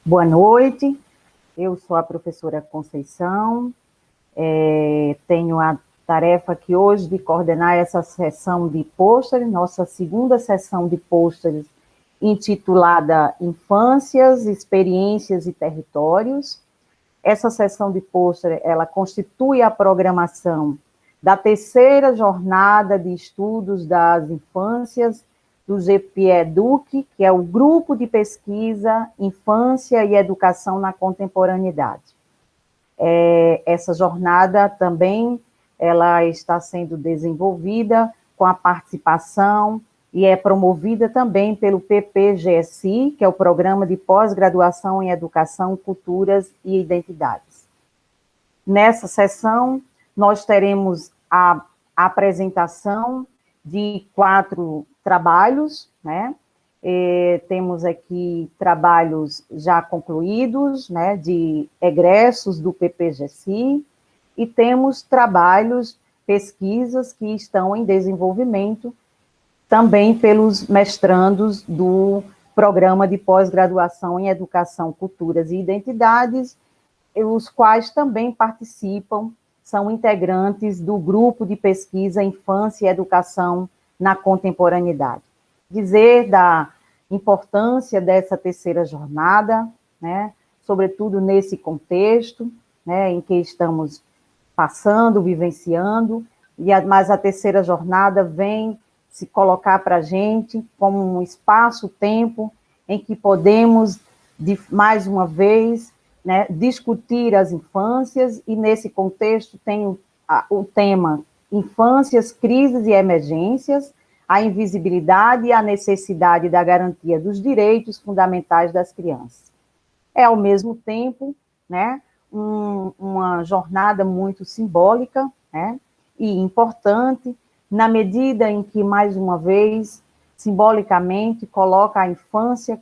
Boa noite, eu sou a professora Conceição, tenho a tarefa aqui hoje de coordenar essa sessão de pôsteres, nossa segunda sessão de pôsteres, intitulada Infâncias, Experiências e Territórios. Essa sessão de pôster, ela constitui a programação da terceira jornada de estudos das infâncias do GPEDUC, que é o Grupo de Pesquisa Infância e Educação na Contemporaneidade. Essa jornada também ela está sendo desenvolvida com a participação e é promovida também pelo PPGSI, que é o Programa de Pós-Graduação em Educação, Culturas e Identidades. Nessa sessão, nós teremos a apresentação de 4 trabalhos, né? Temos aqui trabalhos já concluídos, né, de egressos do PPGSI, e temos trabalhos, pesquisas que estão em desenvolvimento também pelos mestrandos do Programa de Pós-Graduação em Educação, Culturas e Identidades, os quais também participam, são integrantes do Grupo de Pesquisa Infância e Educação na Contemporaneidade. Dizer da importância dessa terceira jornada, né, sobretudo nesse contexto, né, em que estamos passando, vivenciando, mas a terceira jornada vem se colocar para a gente como um espaço-tempo em que podemos, mais uma vez, né, discutir as infâncias, e nesse contexto tem o tema Infâncias, Crises e Emergências, a invisibilidade e a necessidade da garantia dos direitos fundamentais das crianças. É, ao mesmo tempo, né, uma jornada muito simbólica, né, e importante, na medida em que, mais uma vez, simbolicamente, coloca a infância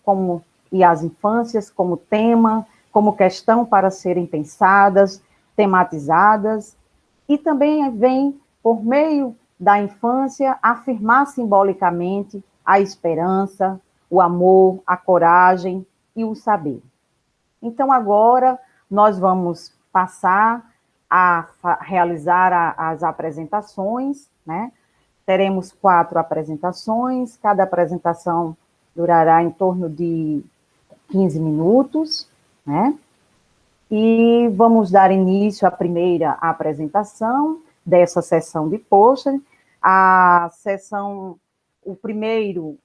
e as infâncias como tema, como questão para serem pensadas, tematizadas, e também vem, por meio da infância, afirmar simbolicamente a esperança, o amor, a coragem e o saber. Então, agora, nós vamos passar a realizar as apresentações, né? Teremos 4 apresentações, cada apresentação durará em torno de 15 minutos, né? E vamos dar início à primeira apresentação dessa sessão de pôster. O primeiro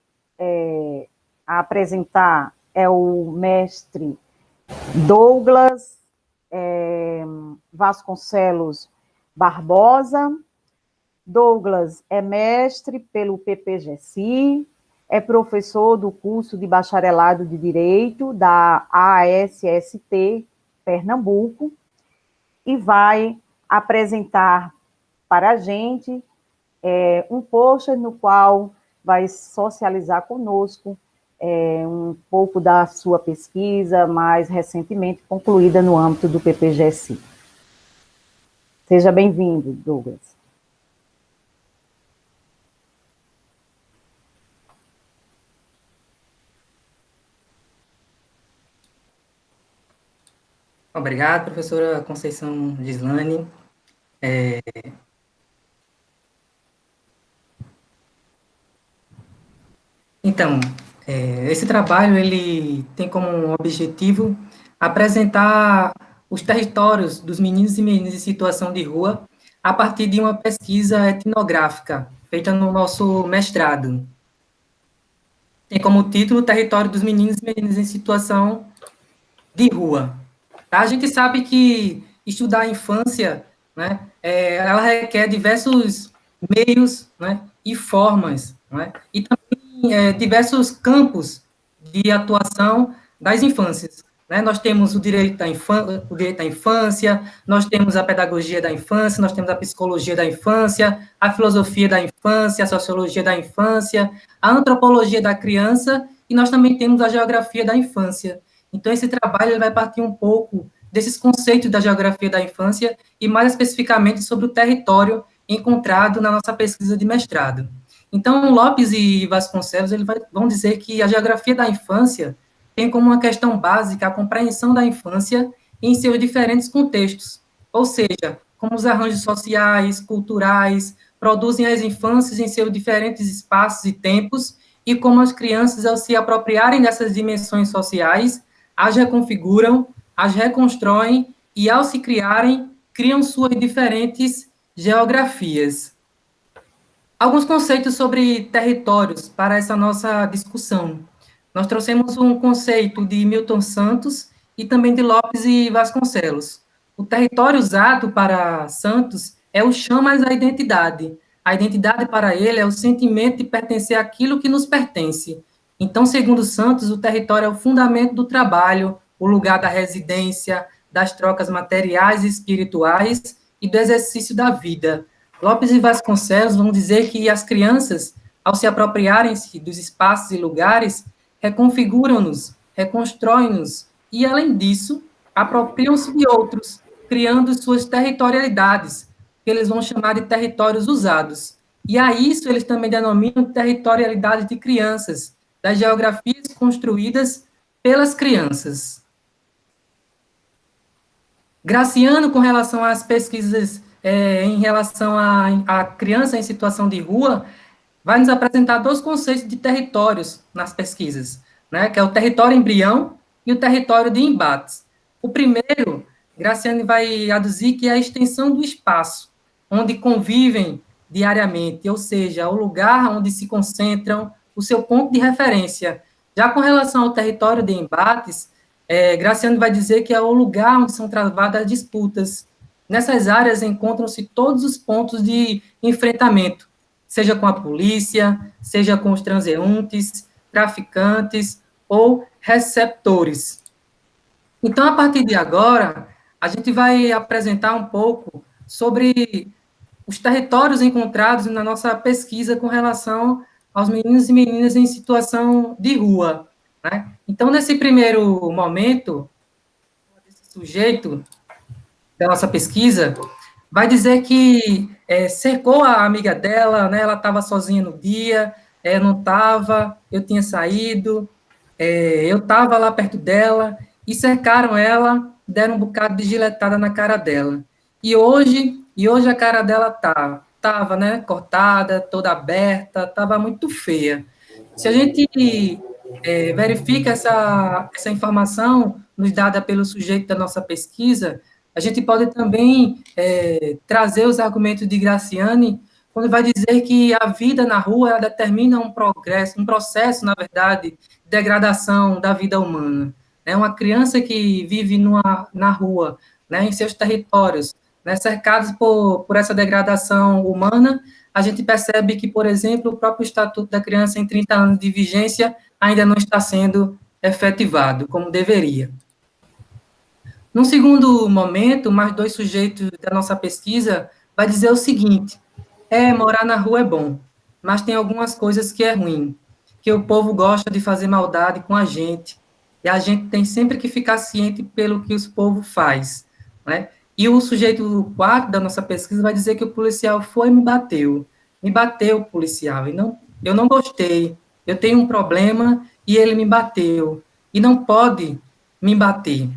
a apresentar é o mestre Douglas Vasconcelos Barbosa. Douglas é mestre pelo PPGSI, é professor do curso de bacharelado de Direito da ASST Pernambuco, e vai apresentar para a gente um pôster no qual vai socializar conosco um pouco da sua pesquisa, mais recentemente concluída no âmbito do PPGSI. Seja bem-vindo, Douglas. Obrigado, professora Conceição Gislane. Então, esse trabalho ele tem como objetivo apresentar os territórios dos meninos e meninas em situação de rua a partir de uma pesquisa etnográfica feita no nosso mestrado. Tem como título Território dos Meninos e Meninas em Situação de Rua. Tá? A gente sabe que estudar a infância, né, ela requer diversos meios, né, e formas, né, e também diversos campos de atuação das infâncias. Né? Nós temos o direito à infância, nós temos a pedagogia da infância, nós temos a psicologia da infância, a filosofia da infância, a sociologia da infância, a antropologia da criança, e nós também temos a geografia da infância. Então, esse trabalho ele vai partir um pouco desses conceitos da geografia da infância e, mais especificamente, sobre o território encontrado na nossa pesquisa de mestrado. Então, Lopes e Vasconcelos vão dizer que a geografia da infância tem como uma questão básica a compreensão da infância em seus diferentes contextos, ou seja, como os arranjos sociais, culturais, produzem as infâncias em seus diferentes espaços e tempos, e como as crianças, ao se apropriarem dessas dimensões sociais, as reconfiguram, as reconstroem, e ao se criarem, criam suas diferentes geografias. Alguns conceitos sobre territórios para essa nossa discussão. Nós trouxemos um conceito de Milton Santos e também de Lopes e Vasconcelos. O território usado para Santos é o chão mais a identidade. A identidade para ele é o sentimento de pertencer àquilo que nos pertence. Então, segundo Santos, o território é o fundamento do trabalho, o lugar da residência, das trocas materiais e espirituais e do exercício da vida. Lopes e Vasconcelos vão dizer que as crianças, ao se apropriarem-se dos espaços e lugares, reconfiguram-nos, reconstroem-nos e, além disso, apropriam-se de outros, criando suas territorialidades, que eles vão chamar de territórios usados. E a isso eles também denominam territorialidade de crianças, das geografias construídas pelas crianças. Graciano, com relação às pesquisas em relação à criança em situação de rua, vai nos apresentar dois conceitos de territórios nas pesquisas, né, que é o território embrião e o território de embates. O primeiro, Graciano vai aduzir que é a extensão do espaço, onde convivem diariamente, ou seja, o lugar onde se concentram, o seu ponto de referência. Já com relação ao território de embates, Graciano vai dizer que é o lugar onde são travadas disputas. Nessas áreas encontram-se todos os pontos de enfrentamento, seja com a polícia, seja com os transeuntes, traficantes ou receptores. Então, a partir de agora, a gente vai apresentar um pouco sobre os territórios encontrados na nossa pesquisa com relação aos meninos e meninas em situação de rua, né? Então, nesse primeiro momento, esse sujeito da nossa pesquisa vai dizer que cercou a amiga dela, né? Ela estava sozinha no dia, não estava, eu tinha saído, eu estava lá perto dela, e cercaram ela, deram um bocado de giletada na cara dela. E hoje a cara dela estava, né, cortada, toda aberta, estava muito feia. Se a gente verifica essa informação nos dada pelo sujeito da nossa pesquisa, a gente pode também trazer os argumentos de Graciani, quando vai dizer que a vida na rua ela determina um progresso, um processo, na verdade, de degradação da vida humana. É uma criança que vive na rua, né, em seus territórios, né, cercados por essa degradação humana, a gente percebe que, por exemplo, o próprio Estatuto da Criança em 30 anos de vigência ainda não está sendo efetivado como deveria. Num segundo momento, mais dois sujeitos da nossa pesquisa vai dizer o seguinte: morar na rua é bom, mas tem algumas coisas que é ruim, que o povo gosta de fazer maldade com a gente, e a gente tem sempre que ficar ciente pelo que os povos faz, né? E o sujeito quarto da nossa pesquisa vai dizer que o policial foi e me bateu o policial, e eu não gostei, eu tenho um problema e ele me bateu, e não pode me bater.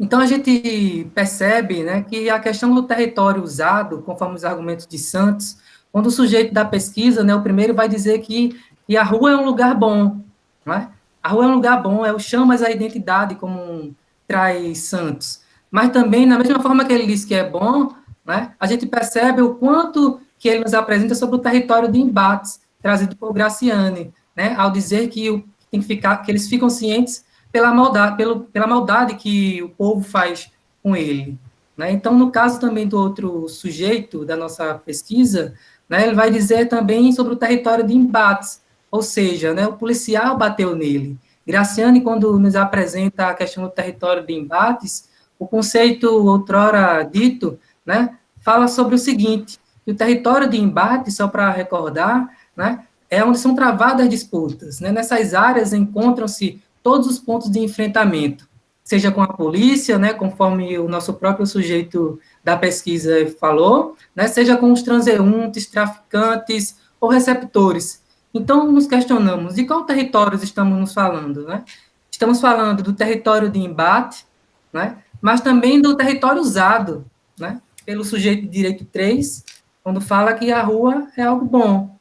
Então, a gente percebe, né, que a questão do território usado, conforme os argumentos de Santos, quando o sujeito da pesquisa, né, o primeiro vai dizer que a rua é um lugar bom, não é? A rua é um lugar bom, é o chão, mas a identidade, como traz Santos. Mas também, na mesma forma que ele diz que é bom, né, a gente percebe o quanto que ele nos apresenta sobre o território de embates, trazido por Graciani, né, ao dizer que tem que ficar, que eles ficam cientes pela maldade que o povo faz com ele, né? Então, no caso também do outro sujeito da nossa pesquisa, né, ele vai dizer também sobre o território de embates, ou seja, né, o policial bateu nele. Graciani, quando nos apresenta a questão do território de embates, o conceito outrora dito, né, fala sobre o seguinte: que o território de embate, só para recordar, né, é onde são travadas disputas, né? Nessas áreas encontram-se todos os pontos de enfrentamento, seja com a polícia, né, conforme o nosso próprio sujeito da pesquisa falou, né, seja com os transeuntes, traficantes ou receptores. Então, nos questionamos, de qual territórios estamos nos falando, né? estamos falando do território de embate, né, mas também do território usado, né, pelo sujeito de direito 3, quando fala que a rua é algo bom.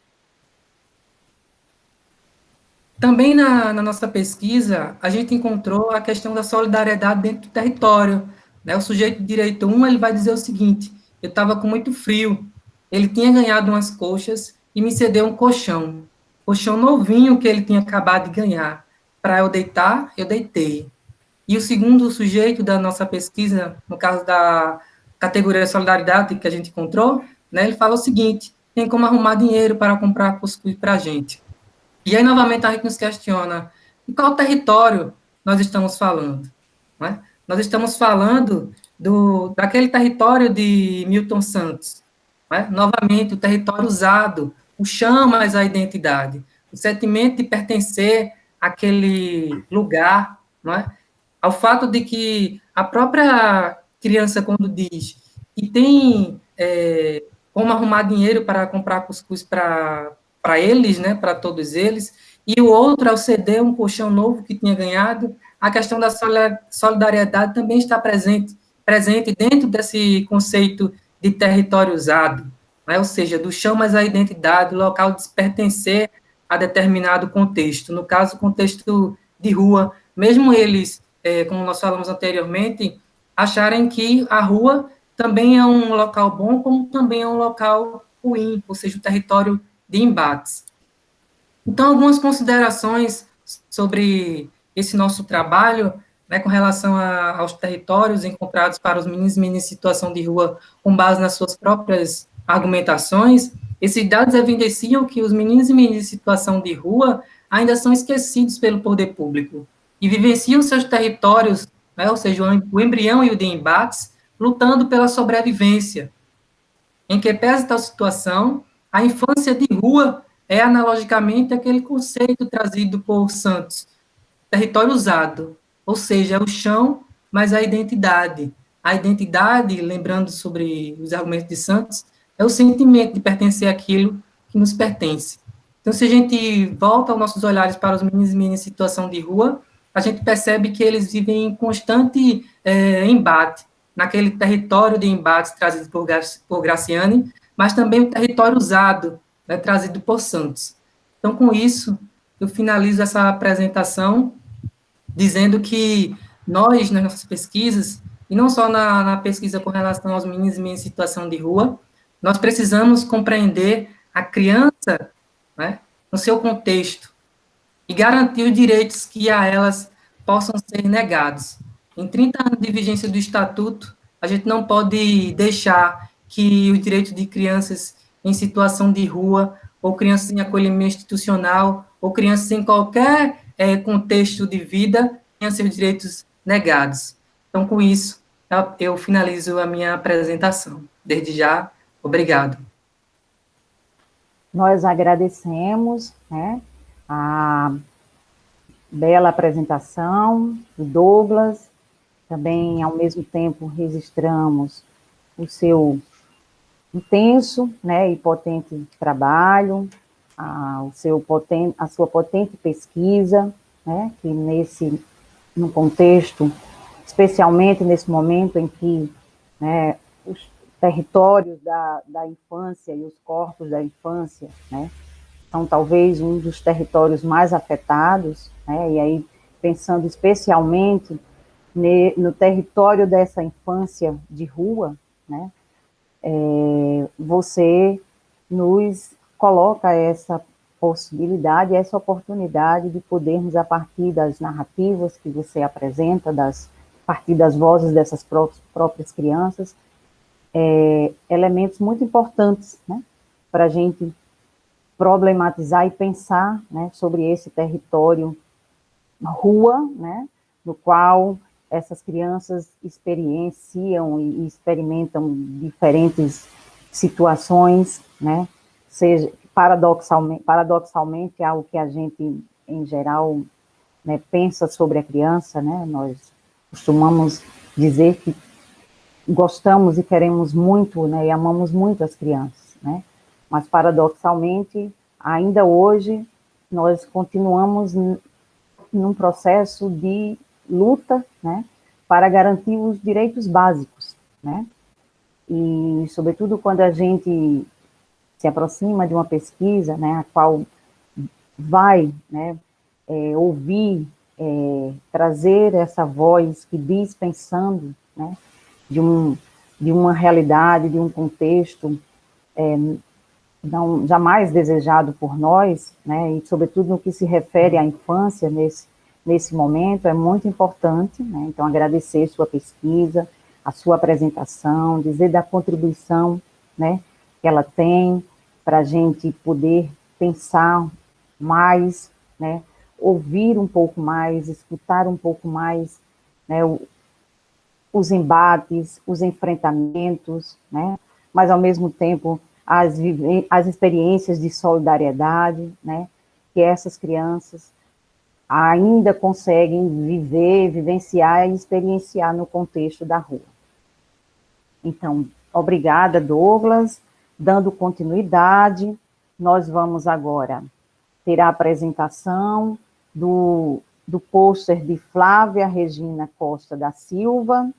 Também na nossa pesquisa, a gente encontrou a questão da solidariedade dentro do território, né? O sujeito de direito 1, ele vai dizer o seguinte: eu estava com muito frio, ele tinha ganhado umas coxas e me cedeu um colchão novinho que ele tinha acabado de ganhar. Para eu deitar, eu deitei. E o segundo sujeito da nossa pesquisa, no caso da categoria solidariedade que a gente encontrou, né, ele fala o seguinte: tem como arrumar dinheiro para comprar cuscuz para a gente. E aí, novamente, a gente nos questiona em qual território nós estamos falando. Né? Nós estamos falando daquele território de Milton Santos. Né? Novamente, o território usado, o chão mais a identidade, o sentimento de pertencer àquele lugar, não é? Ao fato de que a própria criança, quando diz que tem como arrumar dinheiro para comprar cuscuz para eles, né, para todos eles, e o outro, ao ceder um colchão novo que tinha ganhado, a questão da solidariedade também está presente dentro desse conceito de território usado, né, ou seja, do chão mais a identidade, o local de se pertencer a determinado contexto, no caso, contexto de rua, mesmo eles, como nós falamos anteriormente, acharem que a rua também é um local bom, como também é um local ruim, ou seja, o território de embates. Então, algumas considerações sobre esse nosso trabalho, né, com relação aos territórios encontrados para os meninos e meninas em situação de rua, com base nas suas próprias argumentações. Esses dados evidenciam que os meninos e meninas em situação de rua ainda são esquecidos pelo poder público e vivenciam seus territórios, né, ou seja, o embrião e o de embates, lutando pela sobrevivência. Em que pese tal situação, a infância de rua é analogicamente aquele conceito trazido por Santos, território usado, ou seja, o chão, mas a identidade. A identidade, lembrando sobre os argumentos de Santos, é o sentimento de pertencer àquilo que nos pertence. Então, se a gente volta aos nossos olhares para os meninos e meninas em situação de rua, a gente percebe que eles vivem em constante embate, naquele território de embates trazido por Graciane, mas também o território usado, né, trazido por Santos. Então, com isso, eu finalizo essa apresentação dizendo que nós, nas nossas pesquisas, e não só na pesquisa com relação aos meninos e meninas em situação de rua, nós precisamos compreender a criança, né, no seu contexto e garantir os direitos que a elas possam ser negados. Em 30 anos de vigência do Estatuto, a gente não pode deixar que os direitos de crianças em situação de rua, ou crianças em acolhimento institucional, ou crianças em qualquer contexto de vida, tenham seus direitos negados. Então, com isso, eu finalizo a minha apresentação. Desde já, obrigado. Nós agradecemos, né, a bela apresentação do Douglas, também, ao mesmo tempo, registramos o seu intenso, né, e potente trabalho, a sua potente pesquisa, né, que no contexto, especialmente nesse momento em que, né, os territórios da infância e os corpos da infância, né, são talvez um dos territórios mais afetados, né, e aí pensando especialmente no território dessa infância de rua, né, você nos coloca essa possibilidade, essa oportunidade de podermos, a partir das narrativas que você apresenta, a partir das vozes dessas próprias crianças, elementos muito importantes, né, para a gente problematizar e pensar, né, sobre esse território rua, né, no qual essas crianças experienciam e experimentam diferentes situações, né, seja paradoxalmente é algo que a gente, em geral, né, pensa sobre a criança, né, nós costumamos dizer que gostamos e queremos muito, né, e amamos muito as crianças, né, mas paradoxalmente, ainda hoje, nós continuamos num processo de luta, né, para garantir os direitos básicos, né, e, sobretudo, quando a gente se aproxima de uma pesquisa, né, a qual vai, né, ouvir, trazer essa voz que diz pensando, né, de, de uma realidade, de um contexto não jamais desejado por nós, né, e sobretudo no que se refere à infância nesse momento, é muito importante, né, então agradecer sua pesquisa, a sua apresentação, dizer da contribuição, né, que ela tem para a gente poder pensar mais, né, ouvir um pouco mais, escutar um pouco mais, né, os embates, os enfrentamentos, né, mas ao mesmo tempo as experiências de solidariedade, né, que essas crianças ainda conseguem viver, vivenciar e experienciar no contexto da rua. Então, obrigada, Douglas. Dando continuidade, nós vamos agora ter a apresentação do pôster de Flávia Regina Costa da Silva.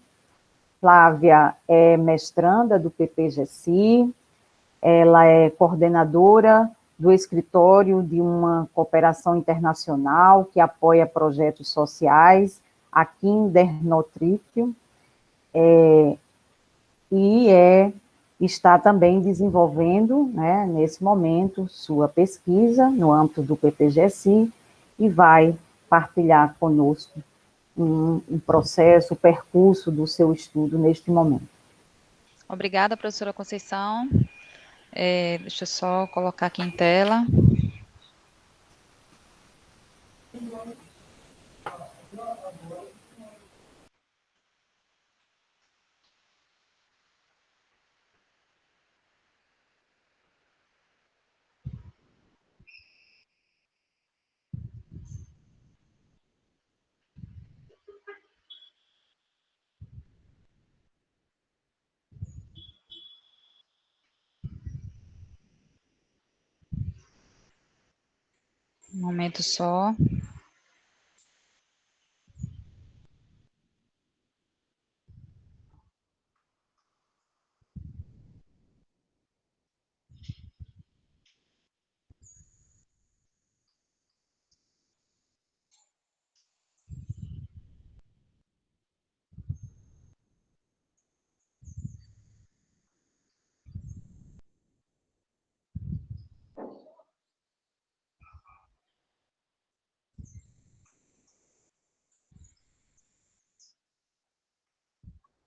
Flávia é mestranda do PPGC, ela é coordenadora do escritório de uma cooperação internacional que apoia projetos sociais, a Kindernotrifio, e está também desenvolvendo, né, nesse momento, sua pesquisa no âmbito do PPGSI e vai partilhar conosco um processo, o percurso do seu estudo neste momento. Obrigada, professora Conceição. Deixa eu só colocar aqui em tela. Um momento só.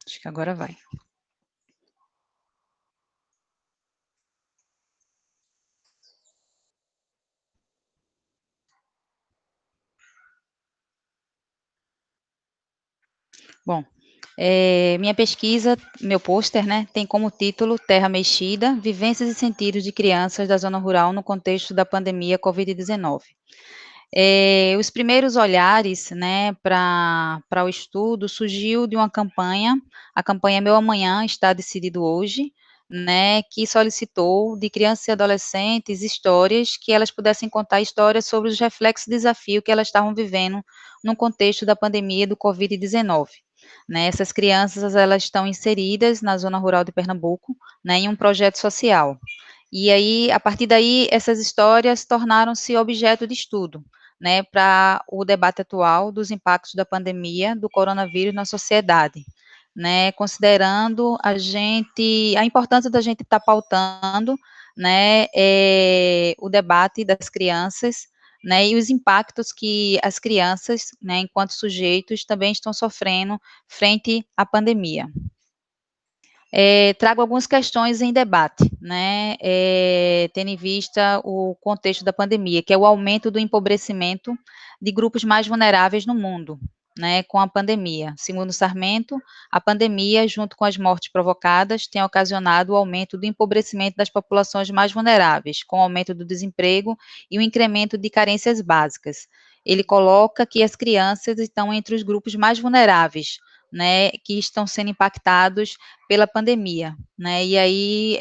Acho que agora vai. Bom, minha pesquisa, meu pôster, né, tem como título Terra Mexida, Vivências e Sentidos de Crianças da Zona Rural no Contexto da Pandemia Covid-19. Os primeiros olhares, né, para o estudo surgiu de uma campanha, a campanha Meu Amanhã Está Decidido Hoje, né, que solicitou de crianças e adolescentes histórias que elas pudessem contar histórias sobre os reflexos e desafios que elas estavam vivendo no contexto da pandemia do Covid-19. Né, essas crianças, elas estão inseridas na zona rural de Pernambuco, né, em um projeto social. E aí, a partir daí, essas histórias tornaram-se objeto de estudo, né, para o debate atual dos impactos da pandemia do coronavírus na sociedade, né, considerando a importância da gente estar pautando, né, o debate das crianças, né, e os impactos que as crianças, né, enquanto sujeitos, também estão sofrendo frente à pandemia. Trago algumas questões em debate, né, tendo em vista o contexto da pandemia, que é o aumento do empobrecimento de grupos mais vulneráveis no mundo, né, com a pandemia. Segundo Sarmento, a pandemia, junto com as mortes provocadas, tem ocasionado o aumento do empobrecimento das populações mais vulneráveis, com o aumento do desemprego e o incremento de carências básicas. Ele coloca que as crianças estão entre os grupos mais vulneráveis, né, que estão sendo impactados pela pandemia, né, e aí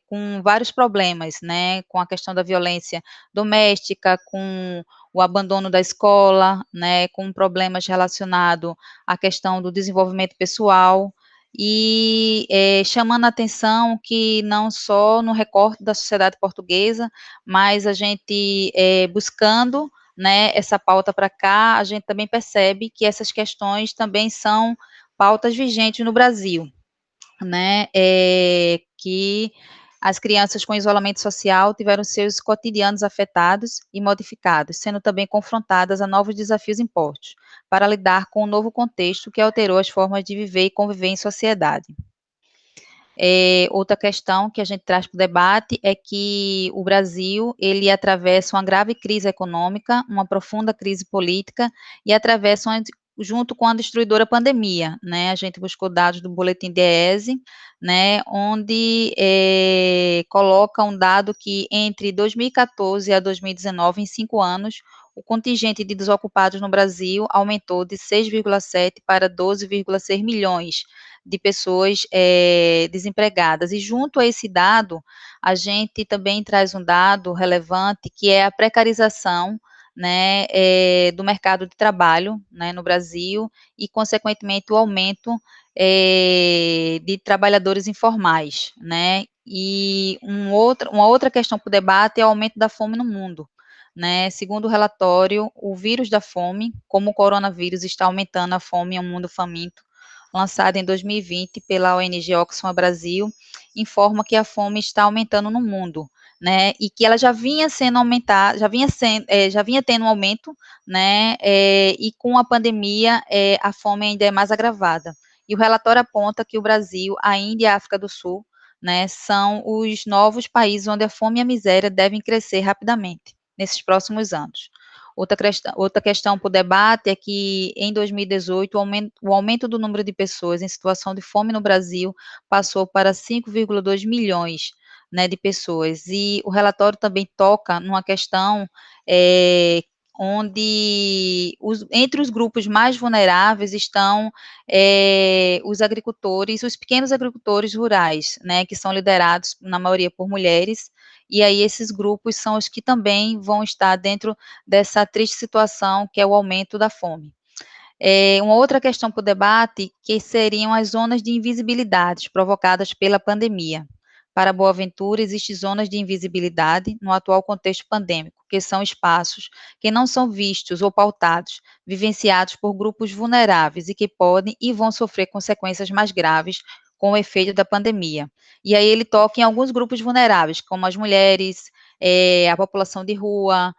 com vários problemas, né, com a questão da violência doméstica, com o abandono da escola, né, com problemas relacionados à questão do desenvolvimento pessoal, e chamando a atenção que não só no recorte da sociedade portuguesa, mas a gente buscando, né, essa pauta para cá, a gente também percebe que essas questões também são pautas vigentes no Brasil, né, que as crianças com isolamento social tiveram seus cotidianos afetados e modificados, sendo também confrontadas a novos desafios impostos, para lidar com o novo contexto que alterou as formas de viver e conviver em sociedade. Outra questão que a gente traz para o debate é que o Brasil, ele atravessa uma grave crise econômica, uma profunda crise política e atravessa junto com a destruidora pandemia, né? A gente buscou dados do boletim DIEESE, né, onde coloca um dado que entre 2014 a 2019, em 5 anos, o contingente de desocupados no Brasil aumentou de 6,7 para 12,6 milhões de pessoas desempregadas. E junto a esse dado, a gente também traz um dado relevante, que é a precarização, né, do mercado de trabalho, né, no Brasil, e, consequentemente, o aumento de trabalhadores informais, né, e uma outra questão para o debate é o aumento da fome no mundo, né. Segundo o relatório, o vírus da fome, como o coronavírus está aumentando a fome em um mundo faminto, lançado em 2020 pela ONG Oxfam Brasil, informa que a fome está aumentando no mundo, né, e que ela já vinha sendo aumentada, já vinha tendo um aumento, né, e com a pandemia a fome ainda é mais agravada. E o relatório aponta que o Brasil, a Índia e a África do Sul, né, são os novos países onde a fome e a miséria devem crescer rapidamente nesses próximos anos. Outra questão para o debate é que, em 2018, o aumento do número de pessoas em situação de fome no Brasil passou para 5,2 milhões, né, de pessoas. E o relatório também toca numa questão onde entre os grupos mais vulneráveis estão os agricultores, os pequenos agricultores rurais, né, que são liderados, na maioria, por mulheres, e aí esses grupos são os que também vão estar dentro dessa triste situação, que é o aumento da fome. Uma outra questão para o debate, que seriam as zonas de invisibilidade provocadas pela pandemia. Para Boa Ventura, existem zonas de invisibilidade no atual contexto pandêmico, que são espaços que não são vistos ou pautados, vivenciados por grupos vulneráveis e que podem e vão sofrer consequências mais graves com o efeito da pandemia. E aí ele toca em alguns grupos vulneráveis, como as mulheres, a população de rua,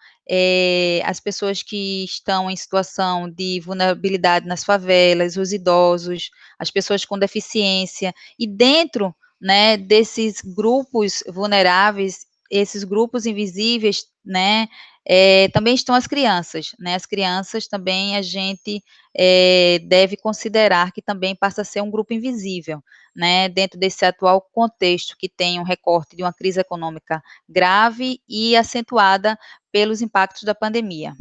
as pessoas que estão em situação de vulnerabilidade nas favelas, os idosos, as pessoas com deficiência, e dentro, né, desses grupos vulneráveis, esses grupos invisíveis, né, também estão as crianças, né, as crianças também a gente deve considerar que também passa a ser um grupo invisível, né, dentro desse atual contexto que tem um recorte de uma crise econômica grave e acentuada pelos impactos da pandemia.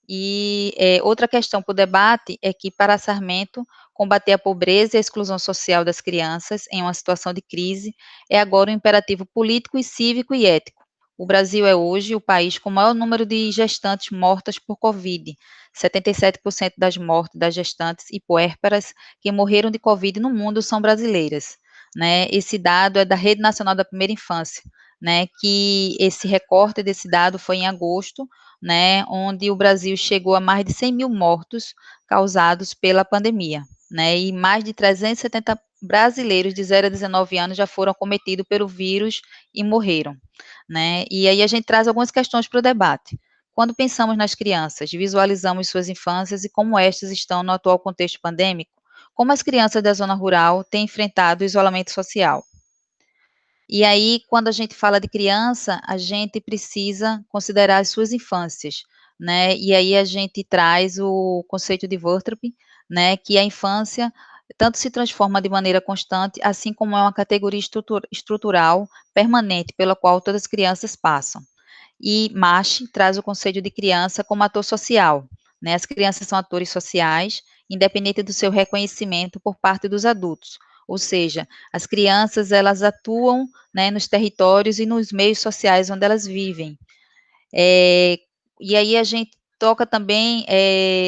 E outra questão para o debate é que, para Sarmento, combater a pobreza e a exclusão social das crianças em uma situação de crise é agora um imperativo político e cívico e ético. O Brasil é hoje o país com o maior número de gestantes mortas por Covid. 77% das mortes das gestantes e puérperas que morreram de Covid no mundo são brasileiras, né? Esse dado é da Rede Nacional da Primeira Infância, né? Que esse recorte desse dado foi em agosto, né, onde o Brasil chegou a mais de 100 mil mortos causados pela pandemia, né, e mais de 370 brasileiros de 0 a 19 anos já foram acometidos pelo vírus e morreram, né, e aí a gente traz algumas questões para o debate. Quando pensamos nas crianças, visualizamos suas infâncias e como estas estão no atual contexto pandêmico, como as crianças da zona rural têm enfrentado o isolamento social. E aí, quando a gente fala de criança, a gente precisa considerar as suas infâncias, né? E aí a gente traz o conceito de Wortrup, né? Que a infância tanto se transforma de maneira constante, assim como é uma categoria estrutural permanente pela qual todas as crianças passam. E Marsh traz o conceito de criança como ator social, né? As crianças são atores sociais, independente do seu reconhecimento por parte dos adultos. Ou seja, as crianças, elas atuam, né, nos territórios e nos meios sociais onde elas vivem. E aí a gente toca também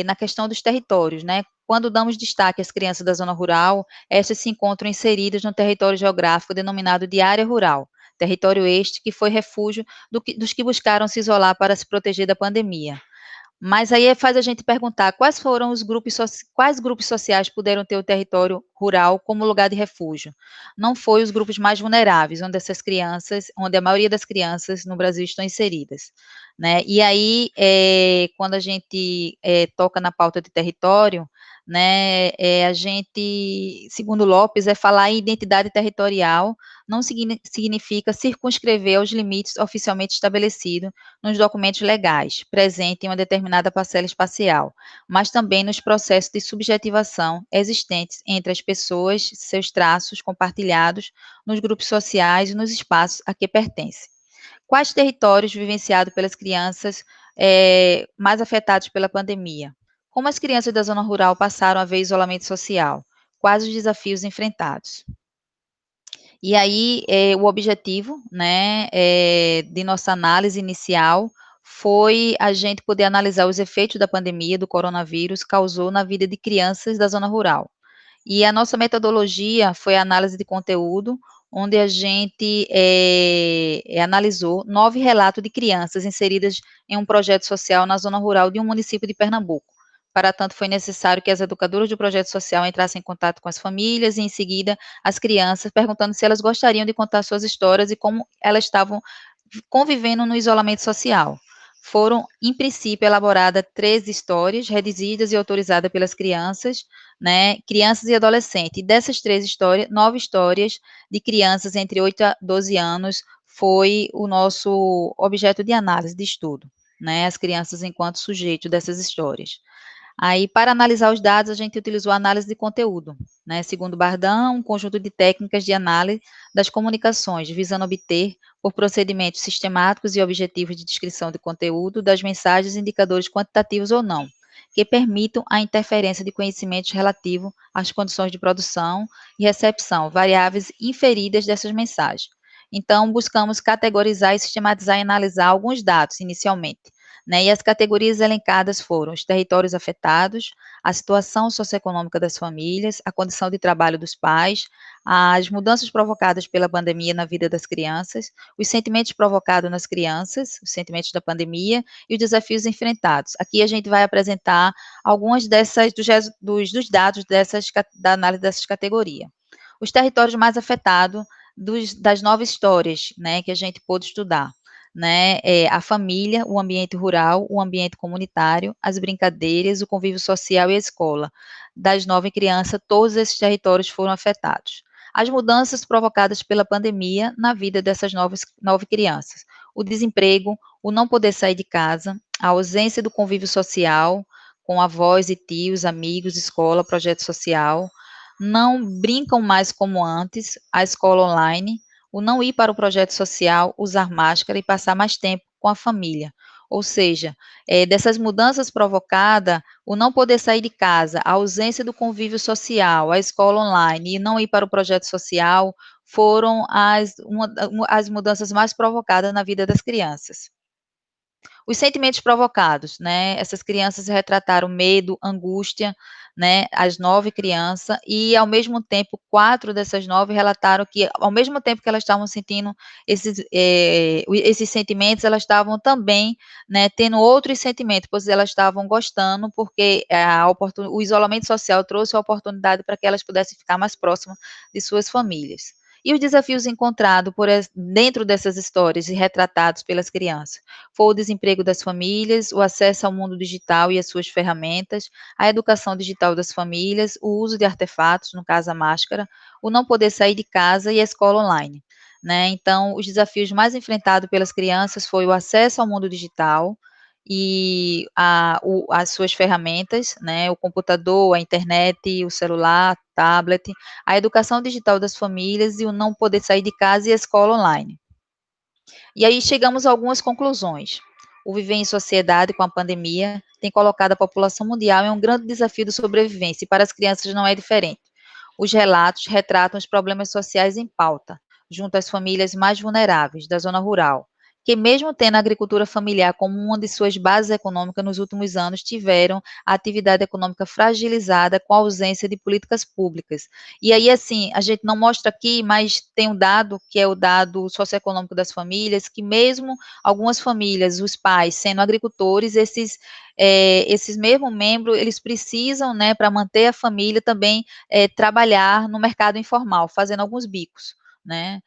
na questão dos territórios, né? Quando damos destaque às crianças da zona rural, estas se encontram inseridas no território geográfico denominado de área rural, território este que foi refúgio dos que buscaram se isolar para se proteger da pandemia. Mas aí faz a gente perguntar quais grupos sociais puderam ter o território rural como lugar de refúgio. Não foi os grupos mais vulneráveis, onde a maioria das crianças no Brasil estão inseridas, né? E aí, quando a gente toca na pauta de território, né, a gente, segundo Lopes, falar em identidade territorial não significa circunscrever aos limites oficialmente estabelecidos nos documentos legais, presente em uma determinada parcela espacial, mas também nos processos de subjetivação existentes entre as pessoas, seus traços compartilhados nos grupos sociais e nos espaços a que pertencem. Quais territórios vivenciados pelas crianças mais afetados pela pandemia? Como as crianças da zona rural passaram a ver isolamento social? Quais os desafios enfrentados? E aí, o objetivo, né, de nossa análise inicial foi a gente poder analisar os efeitos da pandemia do coronavírus causou na vida de crianças da zona rural. E a nossa metodologia foi a análise de conteúdo, onde a gente analisou 9 relatos de crianças inseridas em um projeto social na zona rural de um município de Pernambuco. Para tanto, foi necessário que as educadoras do projeto social entrassem em contato com as famílias e, em seguida, as crianças, perguntando se elas gostariam de contar suas histórias e como elas estavam convivendo no isolamento social. Foram, em princípio, elaboradas 13 histórias, redigidas e autorizadas pelas crianças, né, crianças e adolescentes. E dessas 13 histórias, 9 histórias de crianças entre 8 a 12 anos foi o nosso objeto de análise, de estudo, né, as crianças enquanto sujeito dessas histórias. Aí, para analisar os dados, a gente utilizou a análise de conteúdo, né? Segundo Bardão, um conjunto de técnicas de análise das comunicações, visando obter, por procedimentos sistemáticos e objetivos de descrição de conteúdo, das mensagens, indicadores quantitativos ou não, que permitam a interferência de conhecimentos relativo às condições de produção e recepção, variáveis inferidas dessas mensagens. Então, buscamos categorizar e sistematizar e analisar alguns dados, inicialmente, né, e as categorias elencadas foram os territórios afetados, a situação socioeconômica das famílias, a condição de trabalho dos pais, as mudanças provocadas pela pandemia na vida das crianças, os sentimentos provocados nas crianças, os sentimentos da pandemia e os desafios enfrentados. Aqui a gente vai apresentar algumas dos dados da análise dessas categorias. Os territórios mais afetados das 9 histórias, né, que a gente pôde estudar, né, a família, o ambiente rural, o ambiente comunitário, as brincadeiras, o convívio social e a escola. Das 9 crianças, todos esses territórios foram afetados. As mudanças provocadas pela pandemia na vida dessas 9 crianças. O desemprego, o não poder sair de casa, a ausência do convívio social, com avós e tios, amigos, escola, projeto social, não brincam mais como antes, a escola online, o não ir para o projeto social, usar máscara e passar mais tempo com a família. Ou seja, dessas mudanças provocadas, o não poder sair de casa, a ausência do convívio social, a escola online e não ir para o projeto social, foram as mudanças mais provocadas na vida das crianças. Os sentimentos provocados, né? Essas crianças retrataram medo, angústia, né? As 9 crianças, e ao mesmo tempo, 4 dessas 9 relataram que, ao mesmo tempo que elas estavam sentindo esses sentimentos, elas estavam também, né, tendo outros sentimentos, pois elas estavam gostando, porque o isolamento social trouxe a oportunidade para que elas pudessem ficar mais próximas de suas famílias. E os desafios encontrados dentro dessas histórias e retratados pelas crianças? Foi o desemprego das famílias, o acesso ao mundo digital e as suas ferramentas, a educação digital das famílias, o uso de artefatos, no caso a máscara, o não poder sair de casa e a escola online, né? Então, os desafios mais enfrentados pelas crianças foi o acesso ao mundo digital e as suas ferramentas, né? O computador, a internet, o celular, tablet, a educação digital das famílias e o não poder sair de casa e a escola online. E aí chegamos a algumas conclusões. O viver em sociedade com a pandemia tem colocado a população mundial em um grande desafio de sobrevivência, e para as crianças não é diferente. Os relatos retratam os problemas sociais em pauta, junto às famílias mais vulneráveis da zona rural, que mesmo tendo a agricultura familiar como uma de suas bases econômicas, nos últimos anos tiveram a atividade econômica fragilizada com a ausência de políticas públicas. E aí, assim, a gente não mostra aqui, mas tem um dado, que é o dado socioeconômico das famílias, que mesmo algumas famílias, os pais sendo agricultores, esses mesmos membros, eles precisam, né, para manter a família também trabalhar no mercado informal, fazendo alguns bicos, né.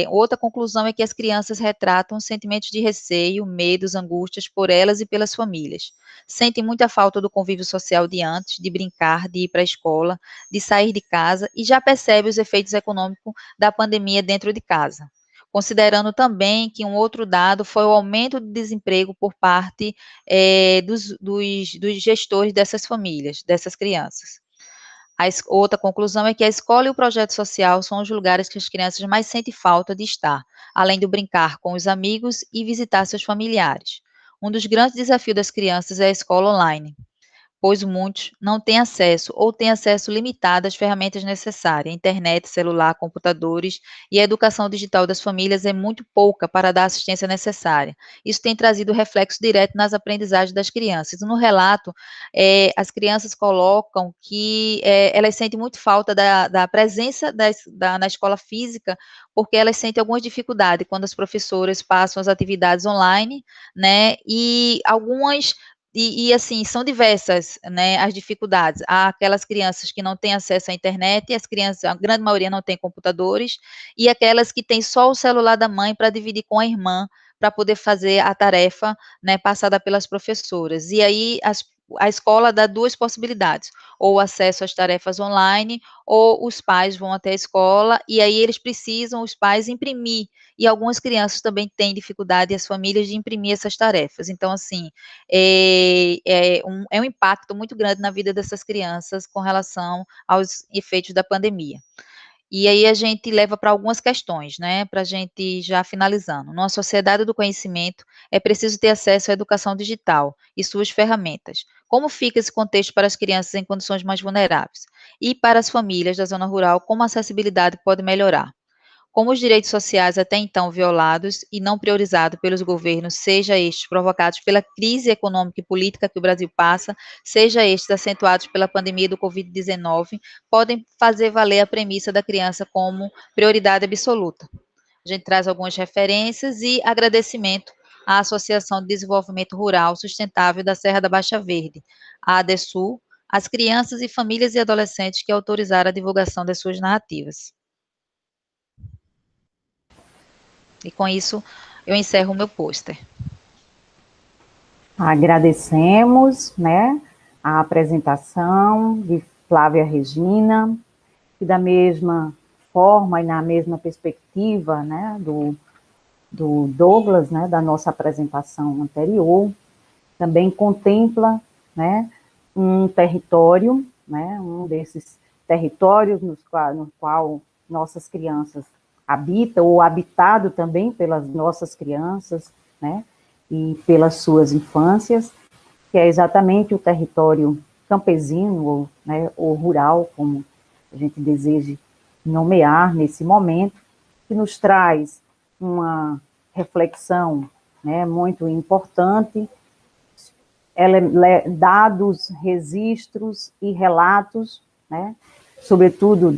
Outra conclusão é que as crianças retratam sentimentos de receio, medos, angústias por elas e pelas famílias. Sentem muita falta do convívio social de antes, de brincar, de ir para a escola, de sair de casa, e já percebe os efeitos econômicos da pandemia dentro de casa. Considerando também que um outro dado foi o aumento do desemprego por parte dos gestores dessas famílias, dessas crianças. Outra conclusão é que a escola e o projeto social são os lugares que as crianças mais sentem falta de estar, além de brincar com os amigos e visitar seus familiares. Um dos grandes desafios das crianças é a escola online, pois muitos não têm acesso ou têm acesso limitado às ferramentas necessárias, internet, celular, computadores, e a educação digital das famílias é muito pouca para dar a assistência necessária. Isso tem trazido reflexo direto nas aprendizagens das crianças. No relato, as crianças colocam que elas sentem muito falta da presença na escola física, porque elas sentem algumas dificuldades quando as professoras passam as atividades online, né, e algumas assim, são diversas, né, as dificuldades. Há aquelas crianças que não têm acesso à internet, as crianças, a grande maioria não tem computadores, e aquelas que têm só o celular da mãe para dividir com a irmã, para poder fazer a tarefa, né, passada pelas professoras. E aí a escola dá duas possibilidades, ou acesso às tarefas online, ou os pais vão até a escola, e aí eles precisam, os pais, imprimir, e algumas crianças também têm dificuldade, as famílias, de imprimir essas tarefas. Então, assim, é um impacto muito grande na vida dessas crianças com relação aos efeitos da pandemia. E aí a gente leva para algumas questões, né, para a gente já finalizando. Numa sociedade do conhecimento, é preciso ter acesso à educação digital e suas ferramentas. Como fica esse contexto para as crianças em condições mais vulneráveis? E para as famílias da zona rural, como a acessibilidade pode melhorar? Como os direitos sociais até então violados e não priorizados pelos governos, seja estes provocados pela crise econômica e política que o Brasil passa, seja estes acentuados pela pandemia do Covid-19, podem fazer valer a premissa da criança como prioridade absoluta. A gente traz algumas referências e agradecimento à Associação de Desenvolvimento Rural Sustentável da Serra da Baixa Verde, a ADESUL, às crianças e famílias e adolescentes que autorizaram a divulgação das suas narrativas. E com isso, eu encerro o meu pôster. Agradecemos, né, a apresentação de Flávia Regina, e da mesma forma e na mesma perspectiva, né, do Douglas, né, da nossa apresentação anterior, também contempla, né, um território, né, um desses territórios no qual nossas crianças habitam, ou habitado também pelas nossas crianças, né, e pelas suas infâncias, que é exatamente o território campesino, ou, né, ou rural, como a gente deseja nomear nesse momento, que nos traz uma reflexão, né, muito importante, dados, registros e relatos, né, sobretudo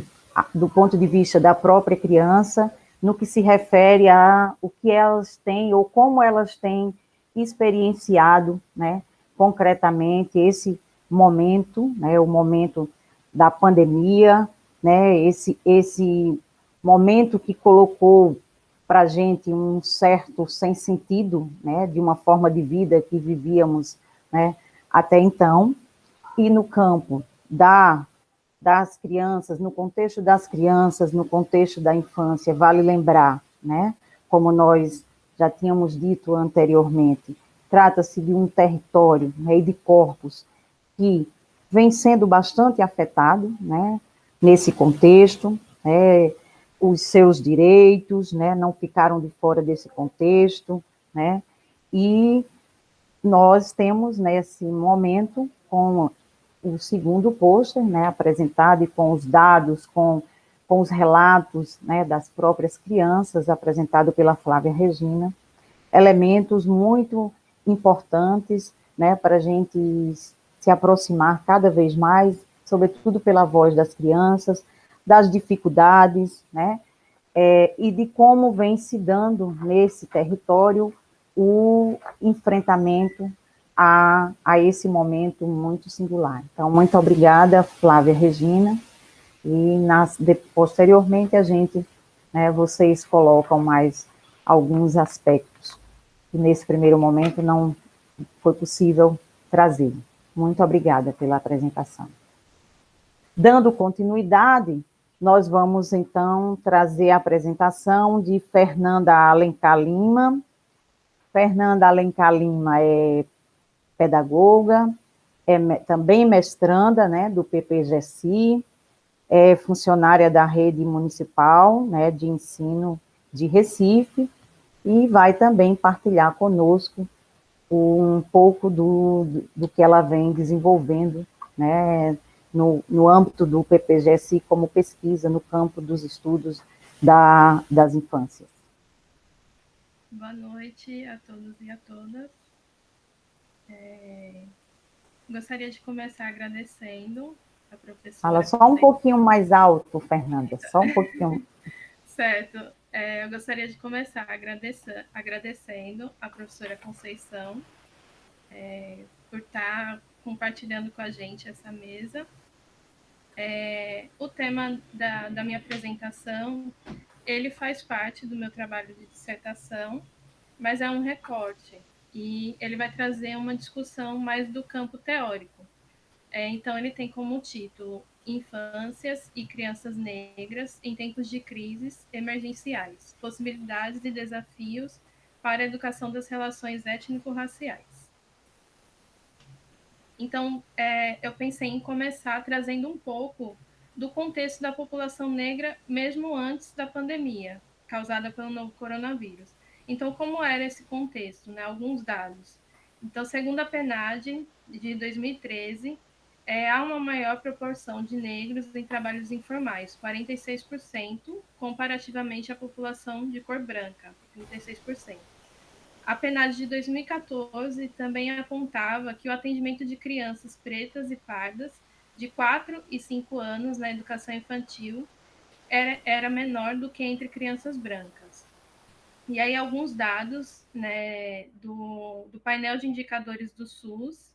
do ponto de vista da própria criança, no que se refere a o que elas têm ou como elas têm experienciado, né, concretamente esse momento, né, o momento da pandemia, né, esse momento que colocou para a gente um certo sem sentido, né, de uma forma de vida que vivíamos, né, até então, e no campo das crianças, no contexto das crianças, no contexto da infância, vale lembrar, né, como nós já tínhamos dito anteriormente, trata-se de um território, né, de corpos que vem sendo bastante afetado, né, nesse contexto, né, os seus direitos, né, não ficaram de fora desse contexto, né, e nós temos nesse momento, com o segundo pôster, né, apresentado e com os dados, com os relatos, né, das próprias crianças, apresentado pela Flávia Regina, elementos muito importantes, né, para a gente se aproximar cada vez mais, sobretudo pela voz das crianças, das dificuldades, né, e de como vem se dando nesse território o enfrentamento a esse momento muito singular. Então, muito obrigada, Flávia Regina, e posteriormente a gente, né, vocês colocam mais alguns aspectos que nesse primeiro momento não foi possível trazer. Muito obrigada pela apresentação. Dando continuidade, nós vamos então trazer a apresentação de Fernanda Alencar Lima. Fernanda Alencar Lima é pedagoga, também mestranda, né, do PPGESI, é funcionária da rede municipal, né, de ensino de Recife, e vai também partilhar conosco um pouco do que ela vem desenvolvendo, né, no âmbito do PPGSI como pesquisa no campo dos estudos das infâncias. Boa noite a todos e a todas. Gostaria de começar agradecendo a professora. Fala só um pouquinho mais alto, Fernanda, só um pouquinho. Certo. Eu gostaria de começar agradecendo a professora Conceição por estar compartilhando com a gente essa mesa. O tema da minha apresentação, ele faz parte do meu trabalho de dissertação, mas é um recorte, e ele vai trazer uma discussão mais do campo teórico. Então, ele tem como título Infâncias e Crianças Negras em Tempos de Crises Emergenciais, Possibilidades e Desafios para a Educação das Relações Étnico-Raciais. Então, eu pensei em começar trazendo um pouco do contexto da população negra, mesmo antes da pandemia, causada pelo novo coronavírus. Então, como era esse contexto? Né? Alguns dados. Então, segundo a PNAD, de 2013, há uma maior proporção de negros em trabalhos informais, 46%, comparativamente à população de cor branca, 36%. A PNAD de 2014 também apontava que o atendimento de crianças pretas e pardas de 4 e 5 anos na educação infantil era menor do que entre crianças brancas. E aí alguns dados, né, do painel de indicadores do SUS,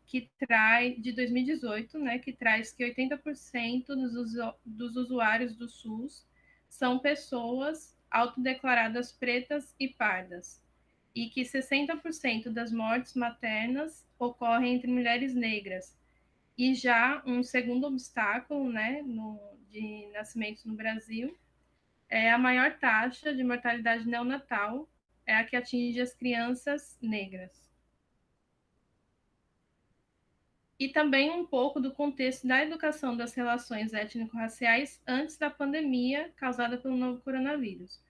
que traz de 2018, né, que traz que 80% dos usuários do SUS são pessoas autodeclaradas pretas e pardas, e que 60% das mortes maternas ocorrem entre mulheres negras. E já um segundo obstáculo, né, de nascimentos no Brasil, é a maior taxa de mortalidade neonatal, é a que atinge as crianças negras. E também um pouco do contexto da educação das relações étnico-raciais antes da pandemia causada pelo novo coronavírus.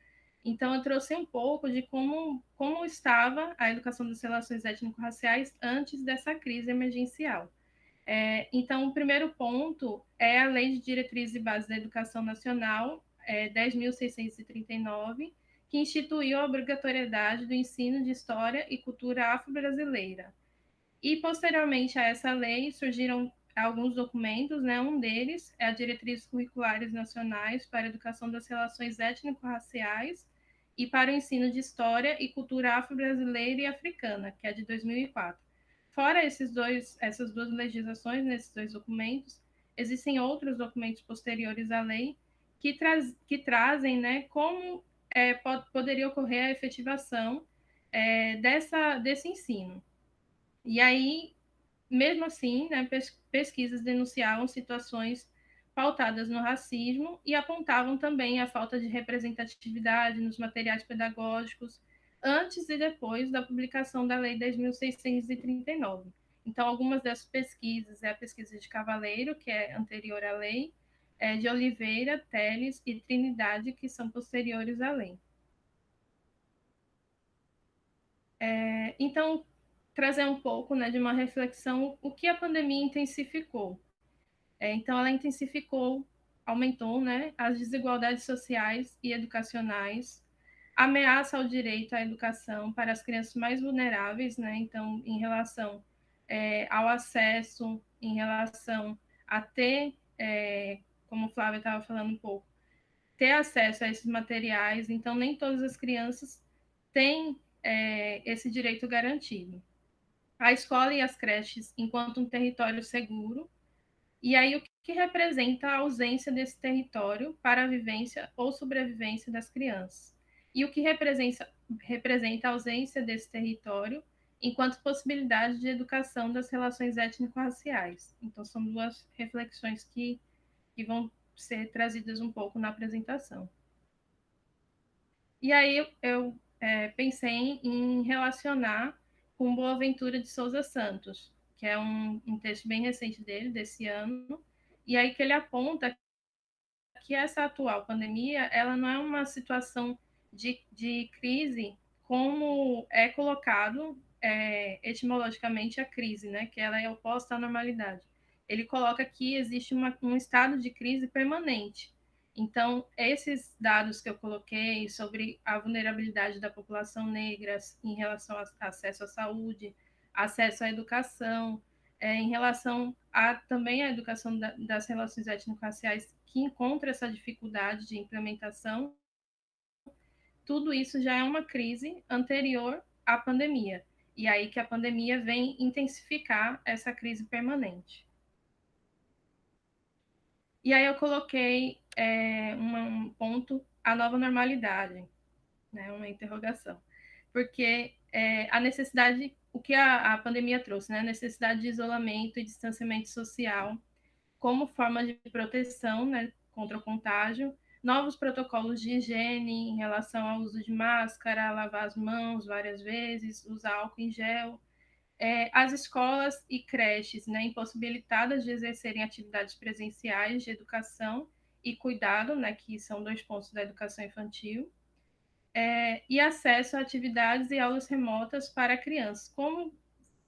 Então, eu trouxe um pouco de como estava a educação das relações étnico-raciais antes dessa crise emergencial. Então, o primeiro ponto é a Lei de Diretrizes e Bases da Educação Nacional, 10.639, que instituiu a obrigatoriedade do ensino de História e Cultura Afro-Brasileira. E, posteriormente a essa lei, surgiram alguns documentos, né? Um deles é a Diretrizes Curriculares Nacionais para a Educação das Relações Étnico-Raciais e para o Ensino de História e Cultura Afro-Brasileira e Africana, que é de 2004. Fora essas duas legislações, nesses dois documentos, existem outros documentos posteriores à lei que trazem, né, como poderia ocorrer a efetivação desse ensino. E aí, mesmo assim, né, pesquisas denunciavam situações pautadas no racismo e apontavam também a falta de representatividade nos materiais pedagógicos antes e depois da publicação da Lei 10.639. Então, algumas dessas pesquisas é a pesquisa de Cavaleiro, que é anterior à lei, de Oliveira, Teles e Trindade, que são posteriores à lei. Então, trazer um pouco, né, de uma reflexão, o que a pandemia intensificou. Então, ela intensificou, aumentou, né, as desigualdades sociais e educacionais, ameaça ao direito à educação para as crianças mais vulneráveis, né? Então, em relação ao acesso, em relação a ter, como o Flávio estava falando um pouco, ter acesso a esses materiais. Então, nem todas as crianças têm esse direito garantido. A escola e as creches enquanto um território seguro, e aí o que representa a ausência desse território para a vivência ou sobrevivência das crianças. E o que representa a ausência desse território enquanto possibilidade de educação das relações étnico-raciais. Então, são duas reflexões que vão ser trazidas um pouco na apresentação. E aí eu pensei em relacionar com Boaventura de Souza Santos, que é um texto bem recente dele, desse ano, e aí que ele aponta que essa atual pandemia, ela não é uma situação de crise como é colocado etimologicamente a crise, né? Que ela é oposta à normalidade. Ele coloca que existe um estado de crise permanente. Então, esses dados que eu coloquei sobre a vulnerabilidade da população negra em relação ao acesso à saúde, acesso à educação, em relação também à educação das relações étnico-raciais, que encontra essa dificuldade de implementação, tudo isso já é uma crise anterior à pandemia. E aí que a pandemia vem intensificar essa crise permanente. E aí eu coloquei um ponto, a nova normalidade, né, uma interrogação. Porque a necessidade, o que a pandemia trouxe, né, a necessidade de isolamento e distanciamento social como forma de proteção, né, contra o contágio, novos protocolos de higiene em relação ao uso de máscara, lavar as mãos várias vezes, usar álcool em gel, as escolas e creches, né, impossibilitadas de exercerem atividades presenciais de educação e cuidado, né, que são 2 pontos da educação infantil, e acesso a atividades e aulas remotas para crianças. Como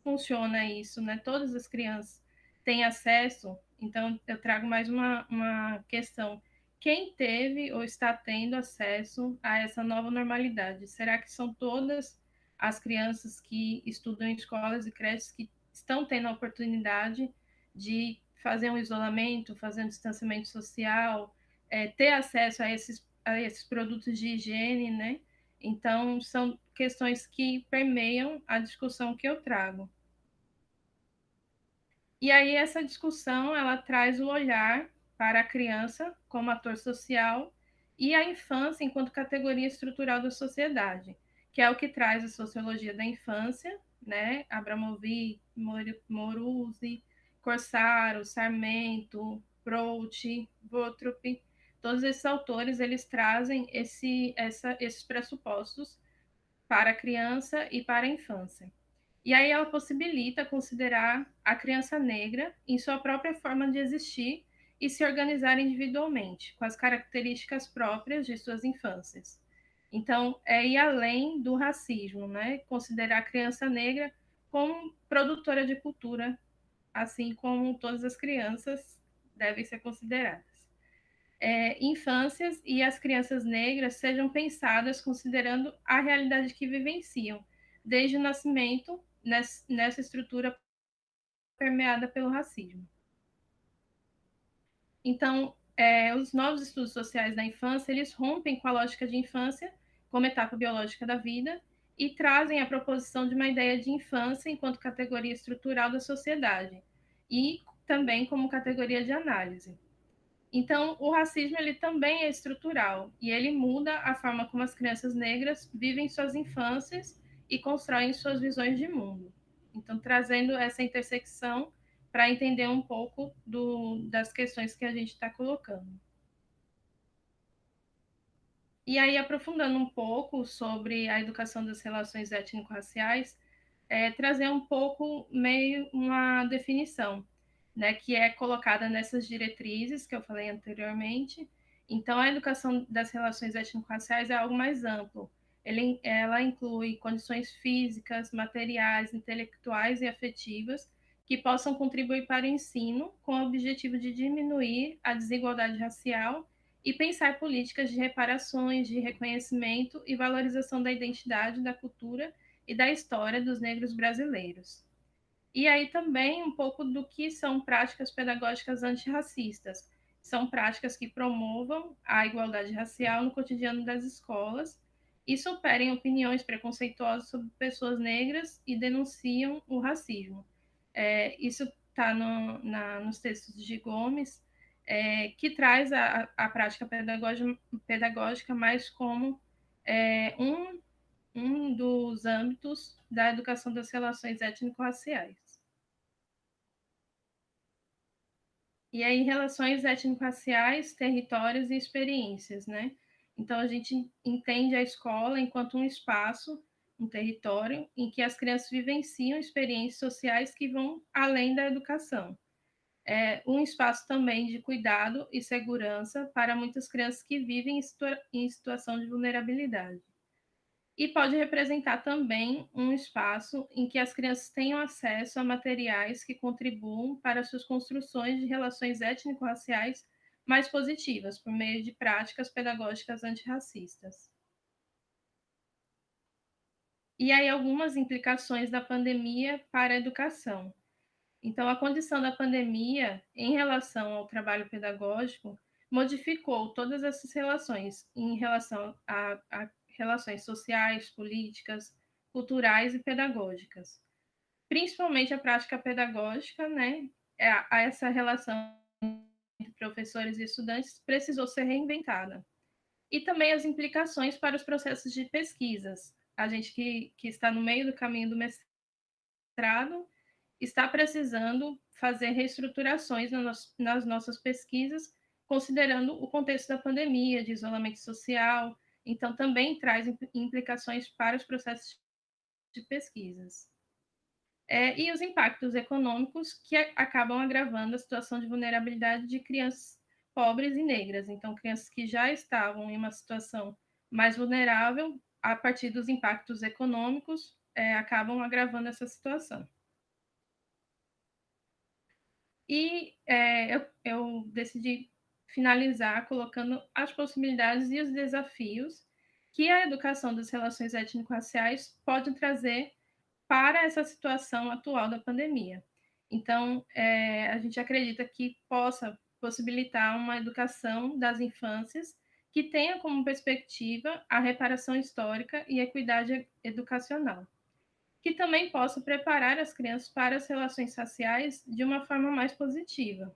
funciona isso, né? Todas as crianças têm acesso, então eu trago mais uma questão. Quem teve ou está tendo acesso a essa nova normalidade? Será que são todas as crianças que estudam em escolas e creches que estão tendo a oportunidade de fazer um isolamento, fazer um distanciamento social, ter acesso a esses produtos de higiene, né? Então, são questões que permeiam a discussão que eu trago. E aí essa discussão, ela traz o olhar para a criança como ator social e a infância enquanto categoria estrutural da sociedade, que é o que traz a sociologia da infância, né? Abramovic, Moruzzi, Corsaro, Sarmento, Prout, Botrup, todos esses autores, eles trazem esses pressupostos para a criança e para a infância. E aí ela possibilita considerar a criança negra em sua própria forma de existir e se organizar individualmente, com as características próprias de suas infâncias. Então, é ir além do racismo, né? Considerar a criança negra como produtora de cultura, assim como todas as crianças devem ser consideradas. Infâncias e as crianças negras sejam pensadas considerando a realidade que vivenciam, desde o nascimento, nessa estrutura permeada pelo racismo. Então, os novos estudos sociais da infância, eles rompem com a lógica de infância como etapa biológica da vida e trazem a proposição de uma ideia de infância enquanto categoria estrutural da sociedade e também como categoria de análise. Então, o racismo ele também é estrutural e ele muda a forma como as crianças negras vivem suas infâncias e constroem suas visões de mundo. Então, trazendo essa intersecção para entender um pouco das questões que a gente está colocando. E aí, aprofundando um pouco sobre a educação das relações étnico-raciais, trazer um pouco meio uma definição, né, que é colocada nessas diretrizes que eu falei anteriormente. Então, a educação das relações étnico-raciais é algo mais amplo. Ela inclui condições físicas, materiais, intelectuais e afetivas que possam contribuir para o ensino com o objetivo de diminuir a desigualdade racial e pensar políticas de reparações, de reconhecimento e valorização da identidade, da cultura e da história dos negros brasileiros. E aí também um pouco do que são práticas pedagógicas antirracistas. São práticas que promovam a igualdade racial no cotidiano das escolas e superem opiniões preconceituosas sobre pessoas negras e denunciam o racismo. Isso está nos textos de Gomes, que traz a prática pedagógica mais como um dos âmbitos da educação das relações étnico-raciais. E aí, relações étnico-raciais, territórios e experiências, né? Então, a gente entende a escola enquanto um espaço, um território, em que as crianças vivenciam experiências sociais que vão além da educação. É um espaço também de cuidado e segurança para muitas crianças que vivem em situação de vulnerabilidade. E pode representar também um espaço em que as crianças tenham acesso a materiais que contribuam para suas construções de relações étnico-raciais mais positivas, por meio de práticas pedagógicas antirracistas. E aí, algumas implicações da pandemia para a educação. Então, a condição da pandemia, em relação ao trabalho pedagógico, modificou todas essas relações, em relação a relações sociais, políticas, culturais e pedagógicas. Principalmente a prática pedagógica, né? Essa relação entre professores e estudantes precisou ser reinventada. E também as implicações para os processos de pesquisas. A gente que está no meio do caminho do mestrado está precisando fazer reestruturações nas nossas pesquisas, considerando o contexto da pandemia, de isolamento social. Então, também traz implicações para os processos de pesquisas. E os impactos econômicos que acabam agravando a situação de vulnerabilidade de crianças pobres e negras. Então, crianças que já estavam em uma situação mais vulnerável, a partir dos impactos econômicos, acabam agravando essa situação. E eu decidi finalizar colocando as possibilidades e os desafios que a educação das relações étnico-raciais pode trazer para essa situação atual da pandemia. Então, a gente acredita que possa possibilitar uma educação das infâncias que tenha como perspectiva a reparação histórica e a equidade educacional, que também possa preparar as crianças para as relações raciais de uma forma mais positiva.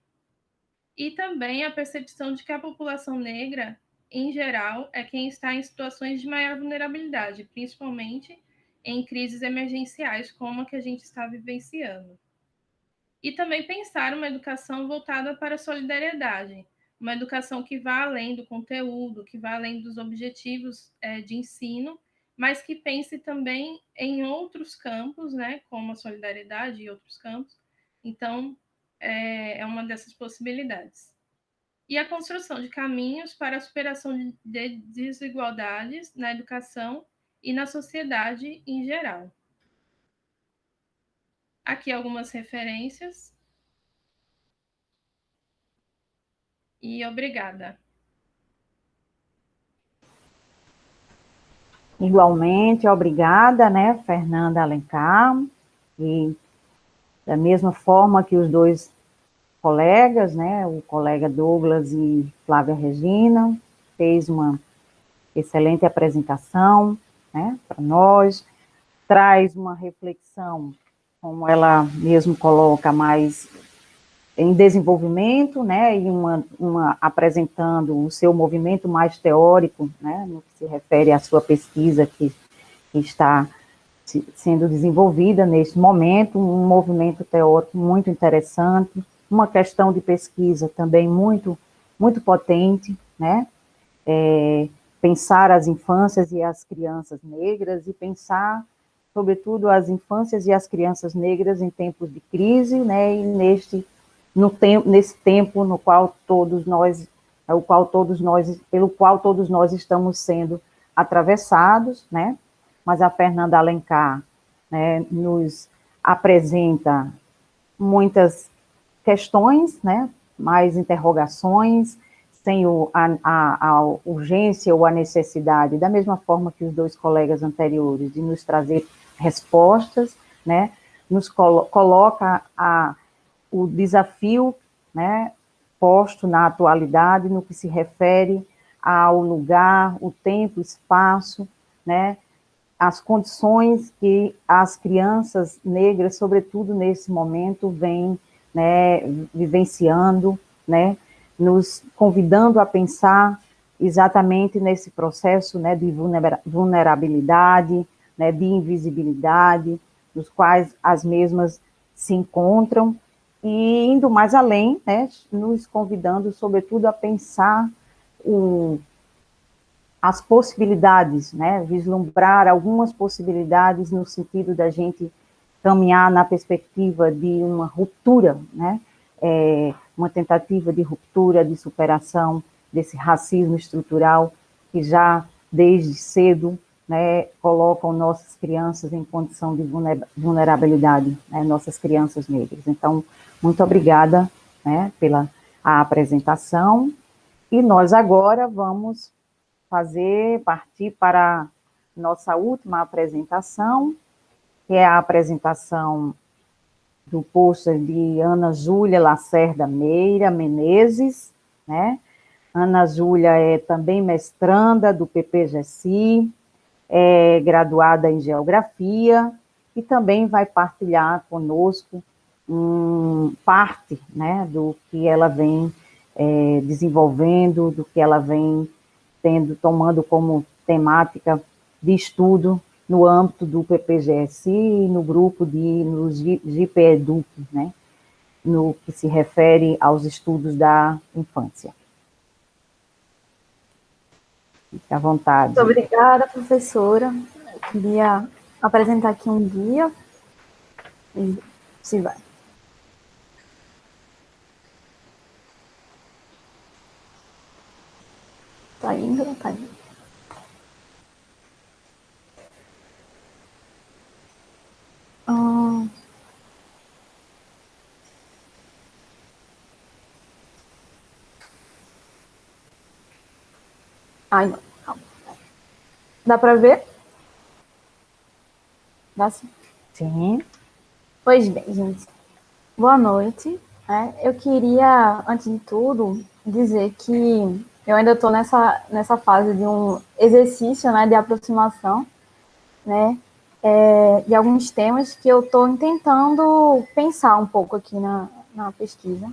E também a percepção de que a população negra, em geral, é quem está em situações de maior vulnerabilidade, principalmente em crises emergenciais como a que a gente está vivenciando. E também pensar uma educação voltada para a solidariedade, uma educação que vá além do conteúdo, que vá além dos objetivos de ensino, mas que pense também em outros campos, né, como a solidariedade e outros campos. Então, é uma dessas possibilidades. E a construção de caminhos para a superação de desigualdades na educação e na sociedade em geral. Aqui algumas referências. E obrigada. Igualmente, obrigada, né, Fernanda Alencar, e da mesma forma que os dois colegas, né, o colega Douglas e Flávia Regina, fez uma excelente apresentação, né, para nós, traz uma reflexão, como ela mesmo coloca, mais em desenvolvimento, né, e apresentando o seu movimento mais teórico, né, no que se refere à sua pesquisa que está sendo desenvolvida neste momento, um movimento teórico muito interessante, uma questão de pesquisa também muito potente, né, pensar as infâncias e as crianças negras e pensar, sobretudo, as infâncias e as crianças negras em tempos de crise, né, e nesse tempo no qual pelo qual todos nós estamos sendo atravessados, né? Mas a Fernanda Alencar, né, nos apresenta muitas questões, né? Mais interrogações, sem a urgência ou a necessidade, da mesma forma que os dois colegas anteriores, de nos trazer respostas, né, nos coloca o desafio, né, posto na atualidade, no que se refere ao lugar, o tempo, o espaço, né, as condições que as crianças negras, sobretudo nesse momento, vêm, né, vivenciando, né, nos convidando a pensar exatamente nesse processo, né, de vulnerabilidade, né, de invisibilidade, nos quais as mesmas se encontram, e indo mais além, né, nos convidando, sobretudo, a pensar as possibilidades, né, vislumbrar algumas possibilidades no sentido da gente caminhar na perspectiva de uma ruptura, né, uma tentativa de ruptura, de superação desse racismo estrutural que já desde cedo, né, colocam nossas crianças em condição de vulnerabilidade, né, nossas crianças negras. Então, muito obrigada, né, pela apresentação, e nós agora vamos partir para a nossa última apresentação, que é a apresentação do pôster de Ana Júlia Lacerda Meira Menezes, né? Ana Júlia é também mestranda do PPGC, é graduada em Geografia, e também vai partilhar conosco parte, né, do que ela vem desenvolvendo, do que ela vem tomando como temática de estudo no âmbito do PPGSI e no grupo no GPEDUC, né, no que se refere aos estudos da infância. Fique à vontade. Muito obrigada, professora. Eu queria apresentar aqui um guia. E se vai. Tá indo, não tá indo? Ai, não. Calma. Dá para ver? Dá sim. Sim. Pois bem, gente. Boa noite. Eu queria, antes de tudo, dizer que eu ainda estou nessa fase de um exercício, né, de aproximação, né, de alguns temas que eu estou tentando pensar um pouco aqui na pesquisa.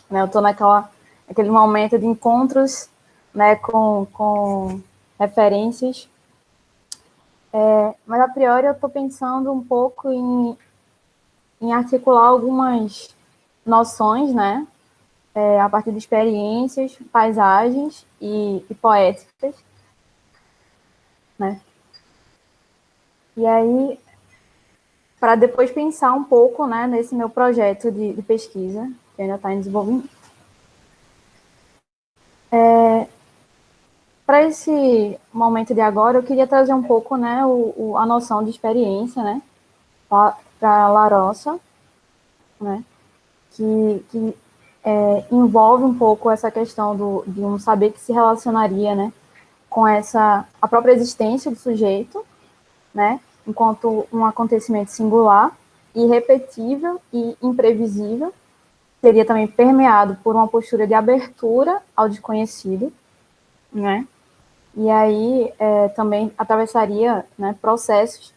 Né, eu estou naquele momento de encontros, né, com referências, mas a priori eu estou pensando um pouco em articular algumas noções, né, a partir de experiências, paisagens e poéticas, né? E aí, para depois pensar um pouco, né, nesse meu projeto de pesquisa, que ainda está em desenvolvimento. Para esse momento de agora, eu queria trazer um pouco, né, a noção de experiência, né, para Larossa, né, que envolve um pouco essa questão de um saber que se relacionaria, né, com a própria existência do sujeito, né, enquanto um acontecimento singular, irrepetível e imprevisível, seria também permeado por uma postura de abertura ao desconhecido, né, e aí também atravessaria, né, processos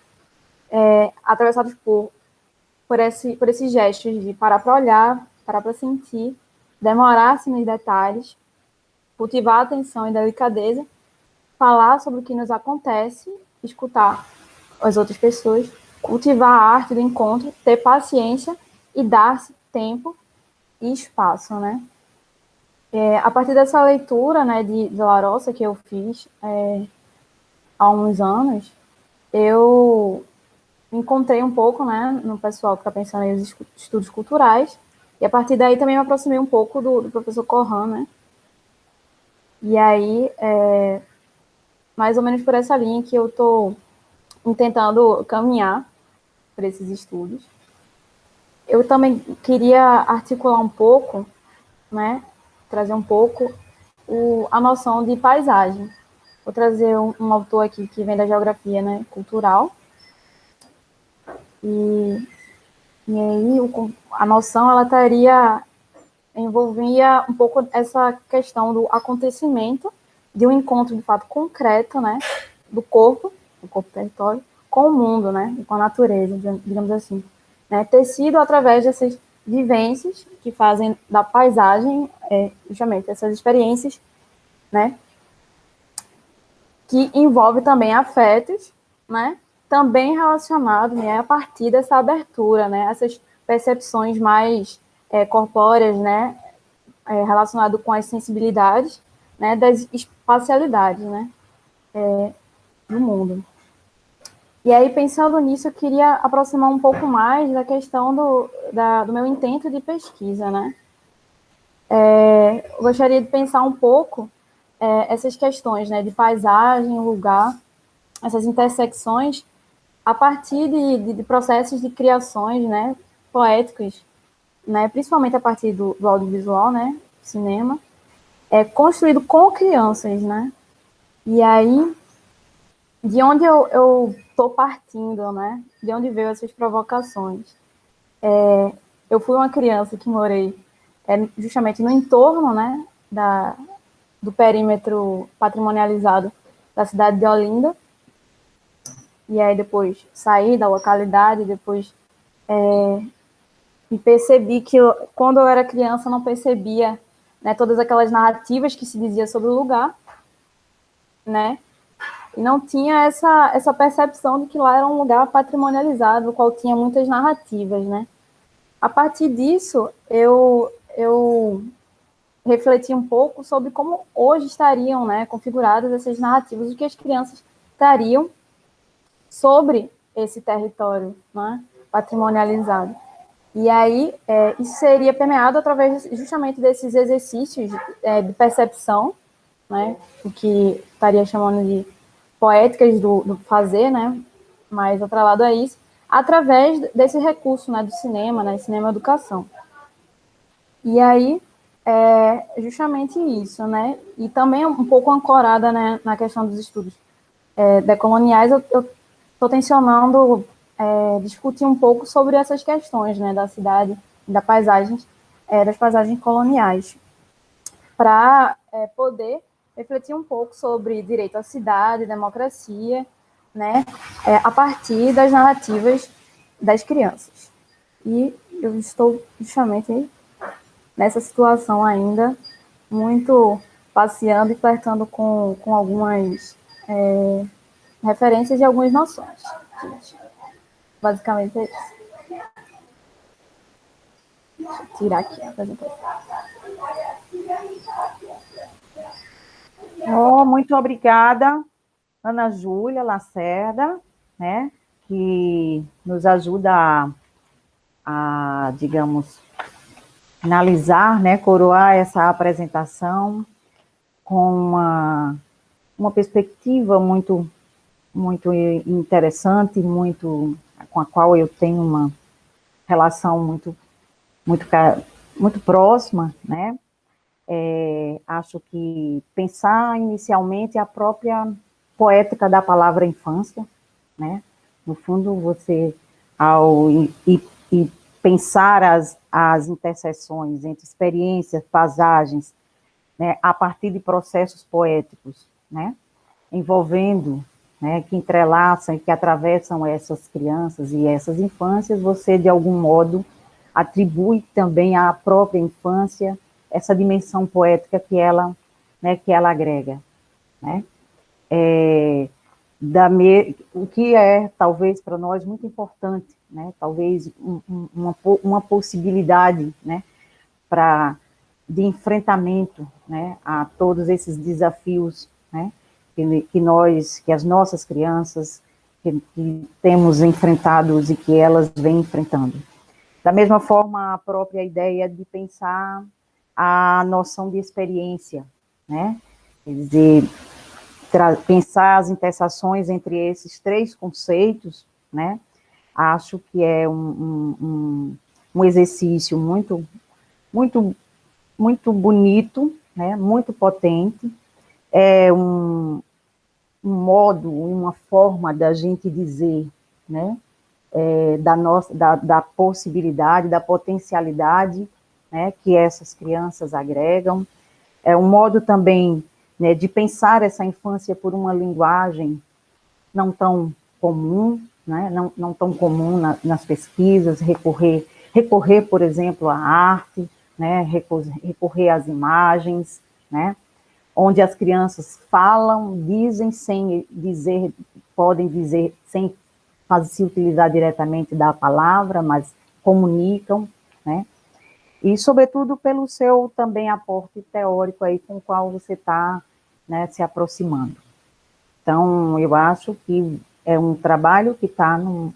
atravessados por esses gestos de parar para olhar, parar para sentir, demorar-se nos detalhes, cultivar a atenção e delicadeza, falar sobre o que nos acontece, escutar as outras pessoas, cultivar a arte do encontro, ter paciência e dar-se tempo e espaço, né? A partir dessa leitura, né, de Larossa que eu fiz há uns anos, eu me encontrei um pouco, né, no pessoal que está pensando em estudos culturais, e a partir daí também me aproximei um pouco do professor Corran, né? E aí, mais ou menos por essa linha que eu estou tentando caminhar para esses estudos. Eu também queria articular um pouco, né, trazer um pouco a noção de paisagem. Vou trazer um autor aqui que vem da geografia, né, cultural. E aí a noção, ela envolvia um pouco essa questão do acontecimento, de um encontro, de fato, concreto, né, do corpo território, com o mundo, né, e com a natureza, digamos assim. Né, tecido através dessas vivências que fazem da paisagem, justamente, essas experiências, né, que envolve também afetos, né, também relacionado, né, a partir dessa abertura, né, essas percepções mais corpóreas, né, relacionado com as sensibilidades, né, das espacialidades, né, do mundo. E aí, pensando nisso, eu queria aproximar um pouco mais da questão do meu intento de pesquisa, né. Eu gostaria de pensar um pouco essas questões, né, de paisagem, lugar, essas intersecções, a partir de processos de criações, né, poéticos, né, principalmente a partir do audiovisual, né, cinema, construído com crianças, né. E aí, de onde eu estou partindo, né, de onde veio essas provocações? Eu fui uma criança que morei justamente no entorno, né, do perímetro patrimonializado da cidade de Olinda, e aí depois saí da localidade, depois me percebi que quando eu era criança não percebia, né, todas aquelas narrativas que se dizia sobre o lugar, né, e não tinha essa percepção de que lá era um lugar patrimonializado, o qual tinha muitas narrativas, né. A partir disso, eu refleti um pouco sobre como hoje estariam, né, configuradas essas narrativas, o que as crianças trariam sobre esse território, né, patrimonializado. E aí, isso seria permeado através justamente desses exercícios de percepção, né, o que estaria chamando de poéticas do fazer, né, mais atrelado a isso, através desse recurso, né, do cinema, né, cinema-educação. E aí, justamente isso, né, e também um pouco ancorada, né, na questão dos estudos decoloniais, eu estou tensionando discutir um pouco sobre essas questões, né, da cidade, das paisagens coloniais, para poder refletir um pouco sobre direito à cidade, democracia, né, a partir das narrativas das crianças. E eu estou justamente nessa situação ainda, muito passeando e flertando com algumas referências e algumas noções. Basicamente é isso. Deixa eu tirar aqui a apresentação. Muito obrigada, Ana Júlia Lacerda, né, que nos ajuda digamos, finalizar, né, coroar essa apresentação com uma perspectiva muito interessante, com a qual eu tenho uma relação muito próxima, né? Acho que pensar inicialmente a própria poética da palavra infância, né? No fundo, você, e pensar as interseções entre experiências, passagens, né, a partir de processos poéticos, né? Envolvendo, né, que entrelaçam e que atravessam essas crianças e essas infâncias, você, de algum modo, atribui também à própria infância essa dimensão poética que ela agrega, né? O que é, talvez, para nós, muito importante, né? Talvez uma possibilidade, né, de enfrentamento, né, a todos esses desafios, né, que as nossas crianças que temos enfrentados e que elas vêm enfrentando. Da mesma forma, a própria ideia de pensar a noção de experiência, né? Quer dizer, pensar as interseções entre esses três conceitos, né? Acho que é um exercício muito bonito, né, muito potente, é um modo, uma forma da gente dizer, né, da possibilidade, da potencialidade, né, que essas crianças agregam. É um modo também, né, de pensar essa infância por uma linguagem não tão comum, né, não tão comum nas pesquisas, recorrer, por exemplo, à arte, né, recorrer às imagens, né, onde as crianças falam, dizem sem dizer, podem dizer sem se utilizar diretamente da palavra, mas comunicam, né, e, sobretudo, pelo seu também aporte teórico aí com o qual você está, né, se aproximando. Então, eu acho que é um trabalho que está no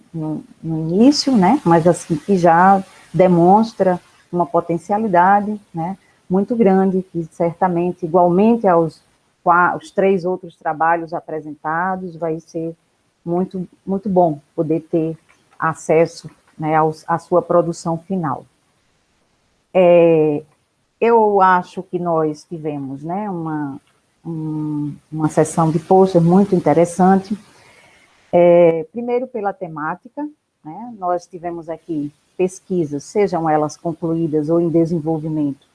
início, né, mas assim, que já demonstra uma potencialidade, né, muito grande, que certamente, igualmente os 3 outros trabalhos apresentados, vai ser muito, muito bom poder ter acesso, né, à sua produção final. Eu acho que nós tivemos, né, uma sessão de pôster muito interessante, primeiro pela temática, né, nós tivemos aqui pesquisas, sejam elas concluídas ou em desenvolvimento,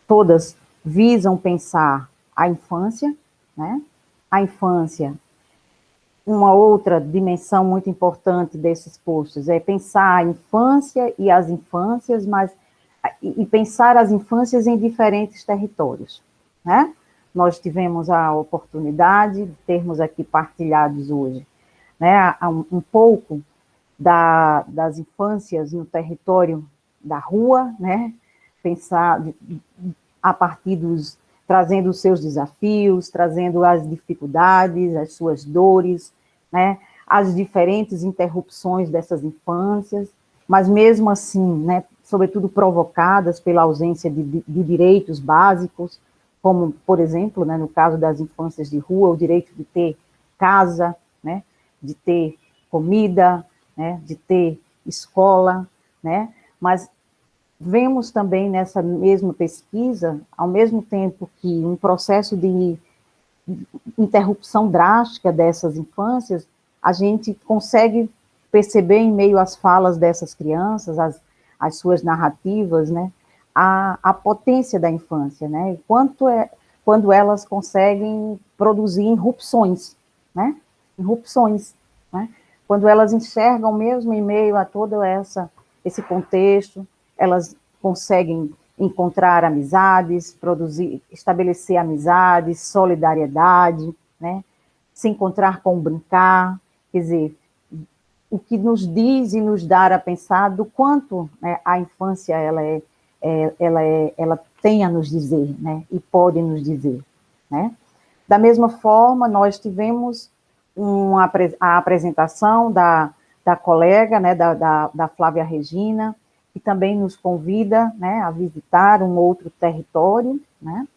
todas visam pensar a infância, né, a infância. Uma outra dimensão muito importante desses posters é pensar a infância e as infâncias, mas e pensar as infâncias em diferentes territórios, né? Nós tivemos a oportunidade de termos aqui partilhados hoje, né, um pouco das infâncias no território da rua, né? Pensar a partir trazendo os seus desafios, trazendo as dificuldades, as suas dores, né, as diferentes interrupções dessas infâncias, mas mesmo assim, né, sobretudo provocadas pela ausência de direitos básicos, como, por exemplo, né, no caso das infâncias de rua, o direito de ter casa, né, de ter comida, né, de ter escola, né, mas vemos também nessa mesma pesquisa, ao mesmo tempo que um processo de interrupção drástica dessas infâncias, a gente consegue perceber em meio às falas dessas crianças, as suas narrativas, né, a potência da infância, né, e quando elas conseguem produzir irrupções, né, quando elas enxergam mesmo em meio a todo esse contexto, elas conseguem encontrar amizades, estabelecer amizades, solidariedade, né, se encontrar com o brincar, quer dizer, o que nos diz e nos dá a pensar do quanto, né, a infância ela tem a nos dizer, né, e pode nos dizer, né. Da mesma forma, nós tivemos a apresentação da colega, né, da Flávia Regina, que também nos convida, né, a visitar um outro território, né,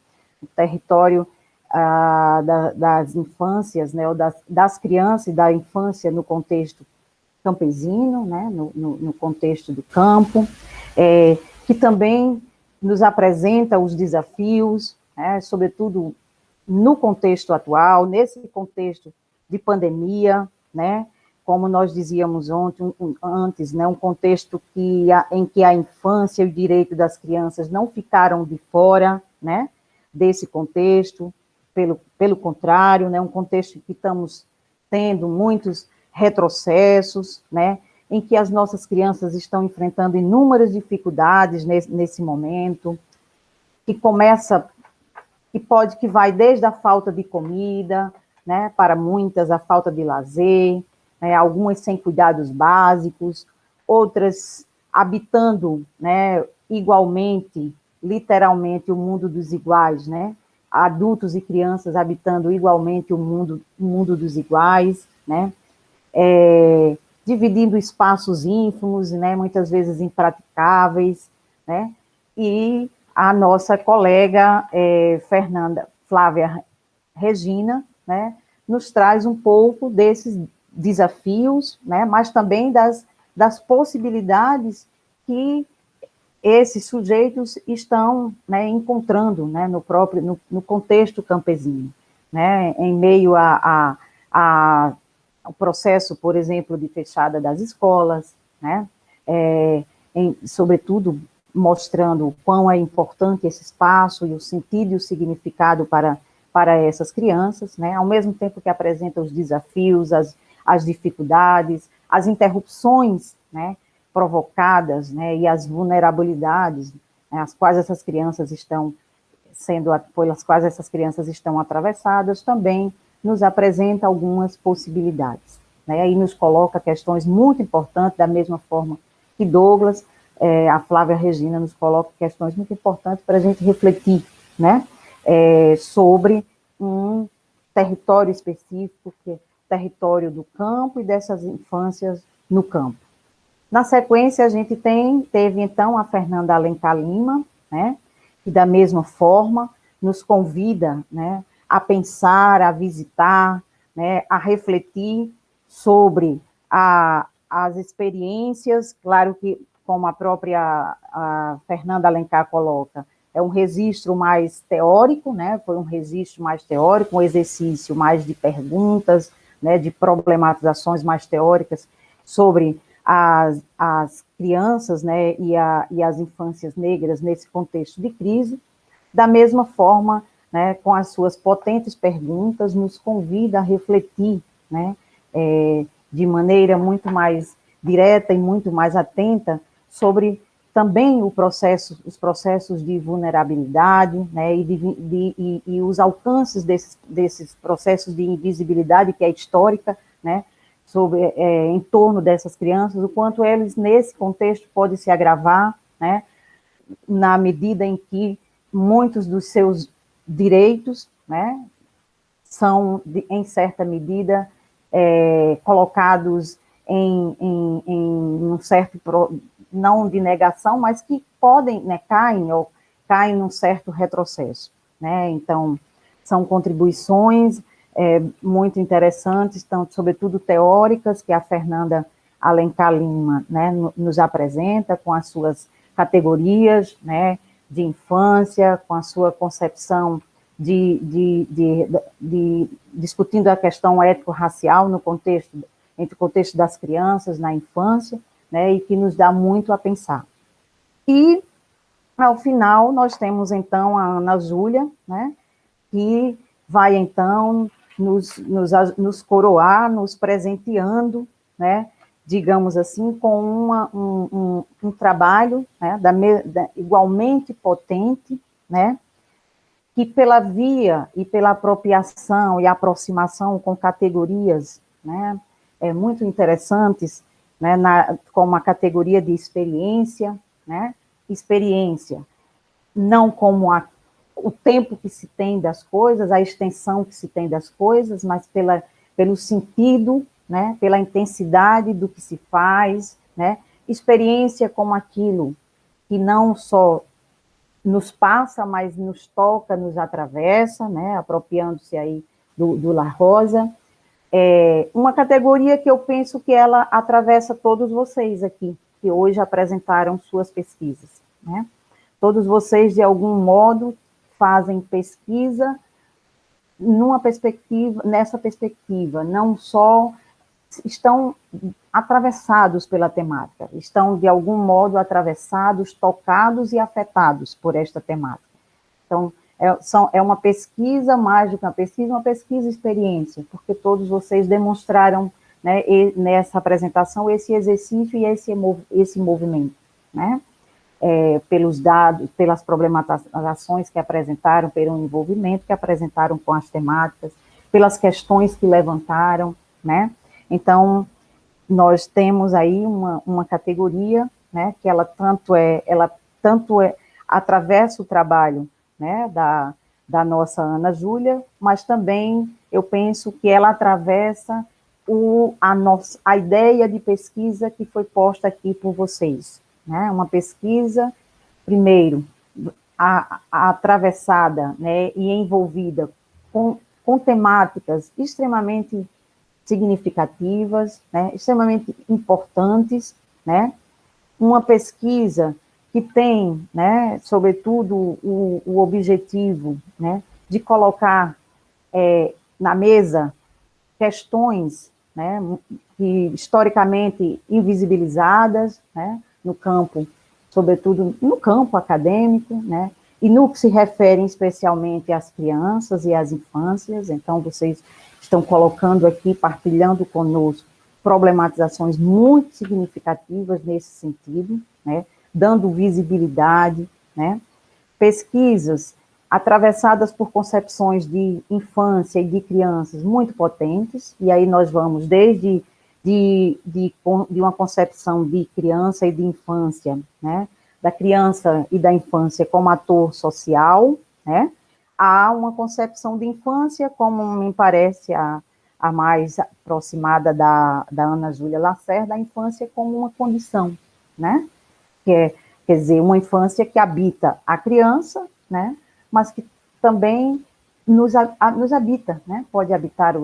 o território das infâncias, né, ou das crianças e da infância no contexto campesino, né, no contexto do campo, que também nos apresenta os desafios, né, sobretudo no contexto atual, nesse contexto de pandemia, né, como nós dizíamos antes, né, um contexto em que a infância e o direito das crianças não ficaram de fora, né, desse contexto, pelo contrário, né, um contexto que estamos tendo muitos retrocessos, né, em que as nossas crianças estão enfrentando inúmeras dificuldades nesse momento, que vai desde a falta de comida, né, para muitas a falta de lazer, né, algumas sem cuidados básicos, outras habitando, né, igualmente, literalmente, o mundo dos iguais, né, adultos e crianças habitando igualmente o mundo dos iguais, né, dividindo espaços ínfimos, né, muitas vezes impraticáveis, né, e a nossa colega Flávia Regina, né, nos traz um pouco desses desafios, né, mas também das possibilidades que esses sujeitos estão, né, encontrando, né, no contexto campesino, né, em meio ao processo, por exemplo, de fechada das escolas, né, sobretudo mostrando o quão é importante esse espaço e o sentido e o significado para essas crianças, né, ao mesmo tempo que apresenta os desafios, as dificuldades, as interrupções, né, provocadas, né, e as vulnerabilidades, né, as quais essas crianças estão pelas quais essas crianças estão atravessadas, também nos apresenta algumas possibilidades, né, e nos coloca questões muito importantes, da mesma forma que Douglas, a Flávia Regina nos coloca questões muito importantes para a gente refletir, né, sobre um território específico, que é o território do campo e dessas infâncias no campo. Na sequência, a gente teve, então, a Fernanda Alencar Lima, né, que, da mesma forma, nos convida, né, a pensar, a visitar, né, a refletir sobre as experiências, claro que, como a própria Fernanda Alencar coloca, é um registro mais teórico, né, foi um registro mais teórico, um exercício mais de perguntas, né, de problematizações mais teóricas sobre as crianças, né, e as infâncias negras nesse contexto de crise. Da mesma forma, né, com as suas potentes perguntas, nos convida a refletir, né, de maneira muito mais direta e muito mais atenta sobre também os processos de vulnerabilidade, né, e os alcances desses processos de invisibilidade, que é histórica, né, em torno dessas crianças, o quanto eles, nesse contexto, podem se agravar, né, na medida em que muitos dos seus direitos, né, são, em certa medida, colocados em um certo, não de negação, mas que podem, né, caem num certo retrocesso, né, então, são contribuições muito interessantes, tanto, sobretudo teóricas, que a Fernanda Alencar Lima, né, nos apresenta, com as suas categorias, né, de infância, com a sua concepção discutindo a questão étnico-racial entre o contexto das crianças na infância, né, e que nos dá muito a pensar. E, ao final, nós temos, então, a Ana Júlia, né, que vai, então, nos coroar, nos presenteando, né, digamos assim, com um trabalho, né, igualmente potente, né, que pela via e pela apropriação e aproximação com categorias, né, muito interessantes, né, como a categoria de experiência, né, experiência, não como o tempo que se tem das coisas, a extensão que se tem das coisas, mas pelo sentido, né, pela intensidade do que se faz, né, experiência como aquilo que não só nos passa, mas nos toca, nos atravessa, né, apropriando-se aí do La Rosa, uma categoria que eu penso que ela atravessa todos vocês aqui, que hoje apresentaram suas pesquisas, né, todos vocês, de algum modo, fazem pesquisa nessa perspectiva, não só estão atravessados pela temática, estão, de algum modo, atravessados, tocados e afetados por esta temática. Então, é uma pesquisa, mais do que uma pesquisa experiência, porque todos vocês demonstraram, né, nessa apresentação, esse exercício e esse movimento, né? Pelos dados, pelas problematizações que apresentaram, pelo envolvimento que apresentaram com as temáticas, pelas questões que levantaram, né? Então, nós temos aí uma categoria, né, que ela tanto atravessa o trabalho, né, da nossa Ana Júlia, mas também eu penso que ela atravessa a ideia de pesquisa que foi posta aqui por vocês, né, uma pesquisa, primeiro, atravessada, né, e envolvida com temáticas extremamente significativas, né, extremamente importantes, né, uma pesquisa que tem, né, sobretudo, o objetivo, né, de colocar na mesa questões, né, que historicamente invisibilizadas, né, no campo, sobretudo no campo acadêmico, né, e no que se refere especialmente às crianças e às infâncias. Então, vocês estão colocando aqui, partilhando conosco, problematizações muito significativas nesse sentido, né, dando visibilidade, né, pesquisas atravessadas por concepções de infância e de crianças muito potentes, e aí nós vamos desde de uma concepção de criança e de infância, né, da criança e da infância como ator social, né, há uma concepção de infância, como me parece a mais aproximada da Ana Júlia Lasser, da infância como uma condição, né, quer dizer, uma infância que habita a criança, né, mas que também nos habita, né, pode habitar,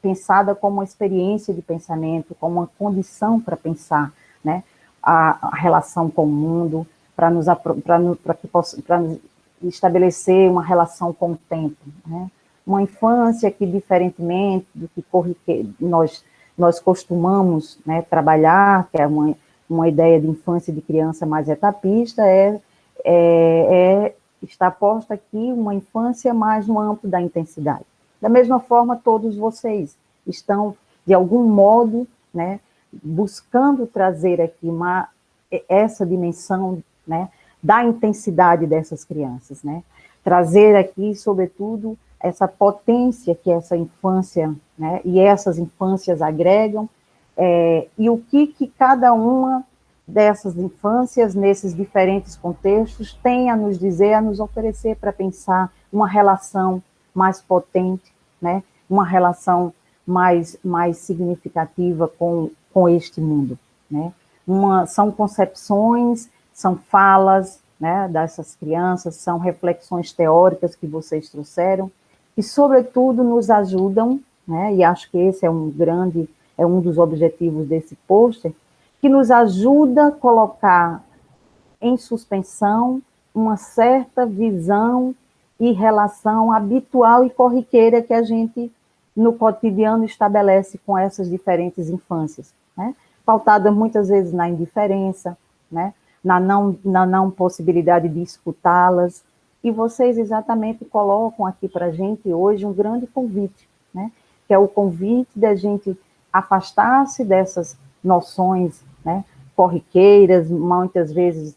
pensada como uma experiência de pensamento, como uma condição para pensar, né, a relação com o mundo, para estabelecer uma relação com o tempo, né, uma infância que, diferentemente do que nós costumamos, né, trabalhar, que é uma ideia de infância e de criança mais etapista, está posta aqui uma infância mais no âmbito da intensidade. Da mesma forma, todos vocês estão, de algum modo, né, buscando trazer aqui essa dimensão, né, da intensidade dessas crianças, né, trazer aqui, sobretudo, essa potência que essa infância, né, e essas infâncias agregam, e o que cada uma dessas infâncias, nesses diferentes contextos, tem a nos dizer, a nos oferecer para pensar uma relação mais potente, né, uma relação mais significativa com este mundo, né. São concepções, são falas, né, dessas crianças, são reflexões teóricas que vocês trouxeram, e, sobretudo, nos ajudam, né, e acho que esse é um dos objetivos desse pôster, que nos ajuda a colocar em suspensão uma certa visão e relação habitual e corriqueira que a gente, no cotidiano, estabelece com essas diferentes infâncias, né, pautada muitas vezes na indiferença, né, na não possibilidade de escutá-las, e vocês exatamente colocam aqui para a gente hoje um grande convite, né, que é o convite da gente afastar-se dessas noções, né, corriqueiras, muitas vezes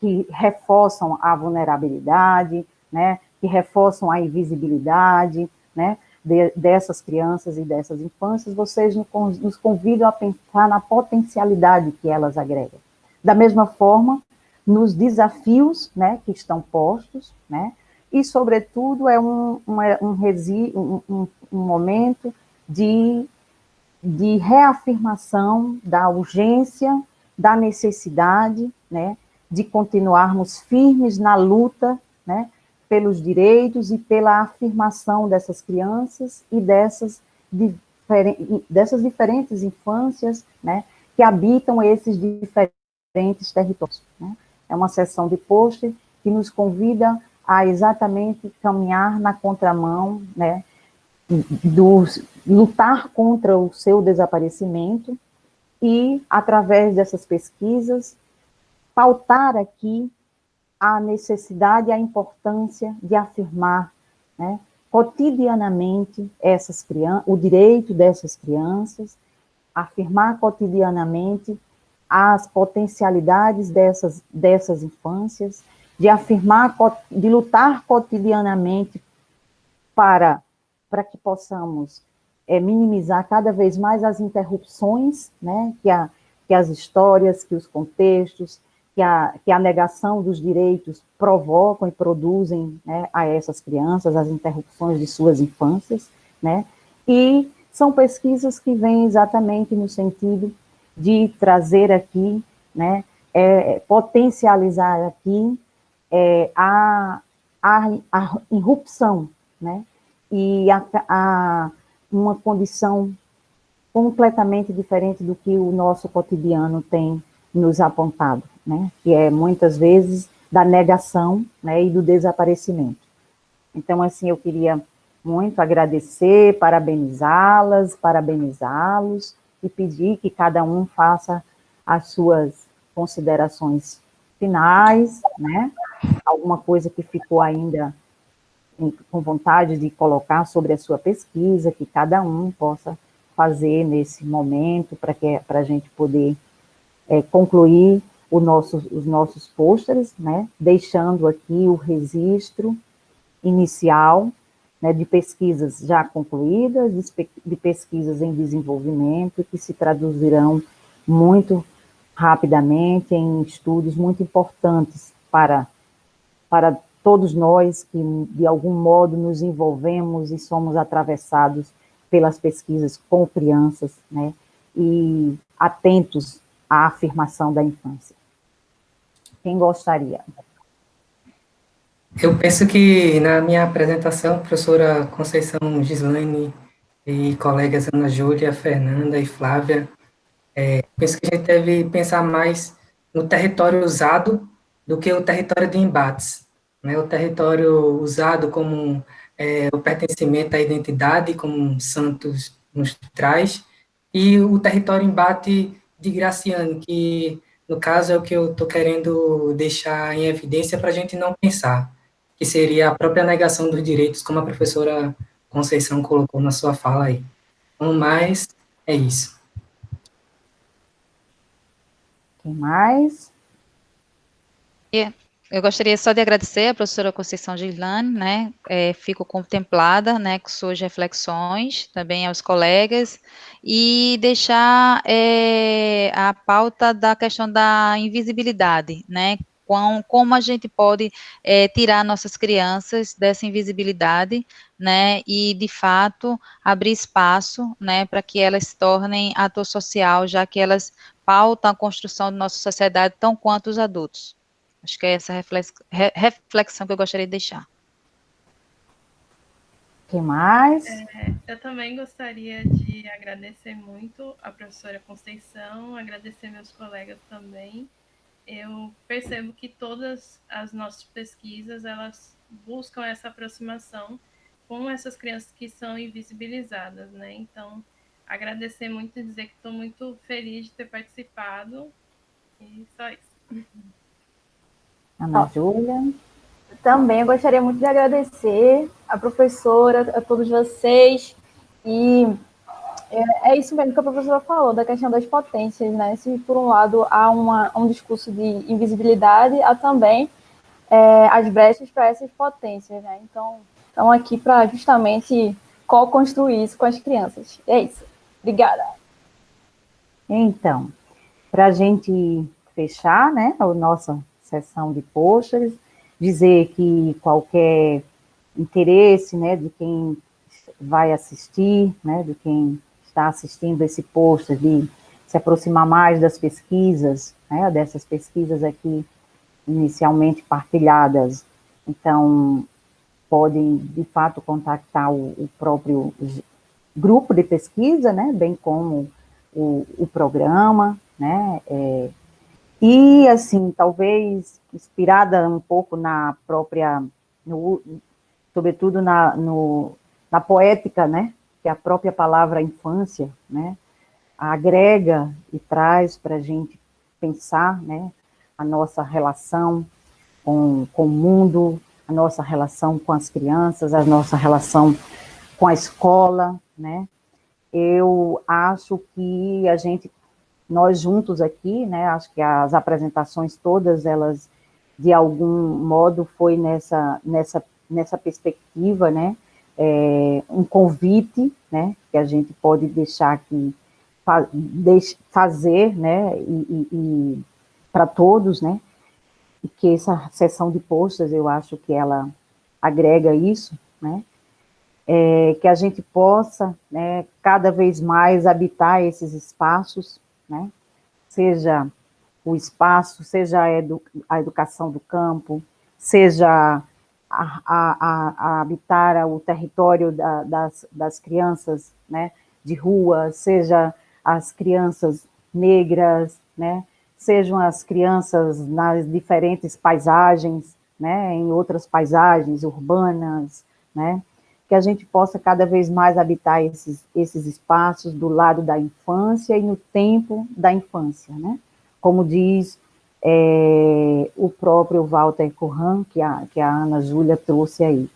que reforçam a vulnerabilidade, né, que reforçam a invisibilidade, né, dessas crianças e dessas infâncias. Vocês nos convidam a pensar na potencialidade que elas agregam. Da mesma forma, nos desafios, né, que estão postos, né, e, sobretudo, é um momento de reafirmação da urgência, da necessidade, né, de continuarmos firmes na luta, né, pelos direitos e pela afirmação dessas crianças e dessas diferentes infâncias, né, que habitam esses diferentes territórios, né. É uma sessão de pôster que nos convida a exatamente caminhar na contramão, né, lutar contra o seu desaparecimento e, através dessas pesquisas, pautar aqui a necessidade e a importância de afirmar, né, cotidianamente o direito dessas crianças, afirmar cotidianamente as potencialidades dessas infâncias, de lutar cotidianamente para que possamos minimizar cada vez mais as interrupções, né, que as histórias, que os contextos, que a negação dos direitos provocam e produzem, né, a essas crianças, as interrupções de suas infâncias, né, e são pesquisas que vêm exatamente no sentido de trazer aqui, né, potencializar aqui a irrupção, né, e uma condição completamente diferente do que o nosso cotidiano tem nos apontado, né, que é muitas vezes da negação, né, e do desaparecimento. Então, assim, eu queria muito agradecer, parabenizá-los e pedir que cada um faça as suas considerações finais, né, alguma coisa que ficou ainda com vontade de colocar sobre a sua pesquisa, que cada um possa fazer nesse momento, para a gente poder concluir os nossos pôsteres, né, deixando aqui o registro inicial, né, de pesquisas já concluídas, de pesquisas em desenvolvimento, que se traduzirão muito rapidamente em estudos muito importantes para todos nós que, de algum modo, nos envolvemos e somos atravessados pelas pesquisas com crianças, né, e atentos à afirmação da infância. Quem gostaria? Eu penso que na minha apresentação, professora Conceição Gislaine e colegas Ana Júlia, Fernanda e Flávia, penso que a gente deve pensar mais no território usado do que o território de embates, né? O território usado como o pertencimento à identidade, como Santos nos traz, e o território embate de Graciane, que, no caso, é o que eu estou querendo deixar em evidência para a gente não pensar, que seria a própria negação dos direitos, como a professora Conceição colocou na sua fala aí. Então, mas é isso. Quem mais? Eu gostaria só de agradecer a professora Conceição Gislane, né, fico contemplada, né, com suas reflexões, também aos colegas, e deixar a pauta da questão da invisibilidade, né, como a gente pode tirar nossas crianças dessa invisibilidade, né, e, de fato, abrir espaço, né, para que elas se tornem ator social, já que elas pautam a construção da nossa sociedade tão quanto os adultos. Acho que é essa reflexão que eu gostaria de deixar. Quem mais? Eu também gostaria de agradecer muito a professora Conceição, agradecer meus colegas também. Eu percebo que todas as nossas pesquisas, elas buscam essa aproximação com essas crianças que são invisibilizadas, né? Então, agradecer muito e dizer que estou muito feliz de ter participado. E só isso. Ana Júlia. Também eu gostaria muito de agradecer a professora, a todos vocês, e é isso mesmo que a professora falou, da questão das potências, né? Se por um lado há um discurso de invisibilidade, há também as brechas para essas potências, né? Então, estamos aqui para justamente co-construir isso com as crianças. É isso. Obrigada. Então, para a gente fechar, né, a nossa sessão de pôsteres, dizer que qualquer interesse, né, de quem vai assistir, né, de quem está assistindo esse pôster, de se aproximar mais das pesquisas, né, dessas pesquisas aqui inicialmente partilhadas, então podem, de fato, contactar o próprio grupo de pesquisa, né, bem como o programa, né, e, assim, talvez inspirada um pouco na própria, sobretudo na poética, né, que a própria palavra infância, né, agrega e traz para a gente pensar, né, a nossa relação com o mundo, a nossa relação com as crianças, a nossa relação com a escola, né. Eu acho que nós juntos aqui, né, acho que as apresentações todas, elas, de algum modo, foi nessa perspectiva, né, um convite, né, que a gente pode deixar aqui, fazer, né, e para todos, né, e que essa sessão de postas, eu acho que ela agrega isso, né, que a gente possa, né, cada vez mais habitar esses espaços, né, seja o espaço, seja a educação do campo, seja a habitar o território das crianças, né, de rua, seja as crianças negras, né, sejam as crianças nas diferentes paisagens, né, em outras paisagens urbanas, né, que a gente possa cada vez mais habitar esses espaços do lado da infância e no tempo da infância, né, como diz o próprio Walter Curran, que a Ana Júlia trouxe aí.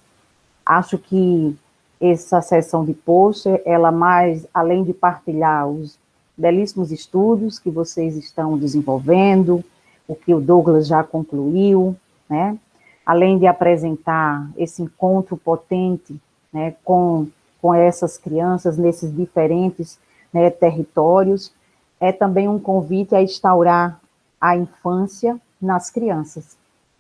Acho que essa sessão de pôster, ela mais, além de partilhar os belíssimos estudos que vocês estão desenvolvendo, o que o Douglas já concluiu, né, além de apresentar esse encontro potente, né, com essas crianças nesses diferentes, né, territórios, é também um convite a instaurar a infância nas crianças,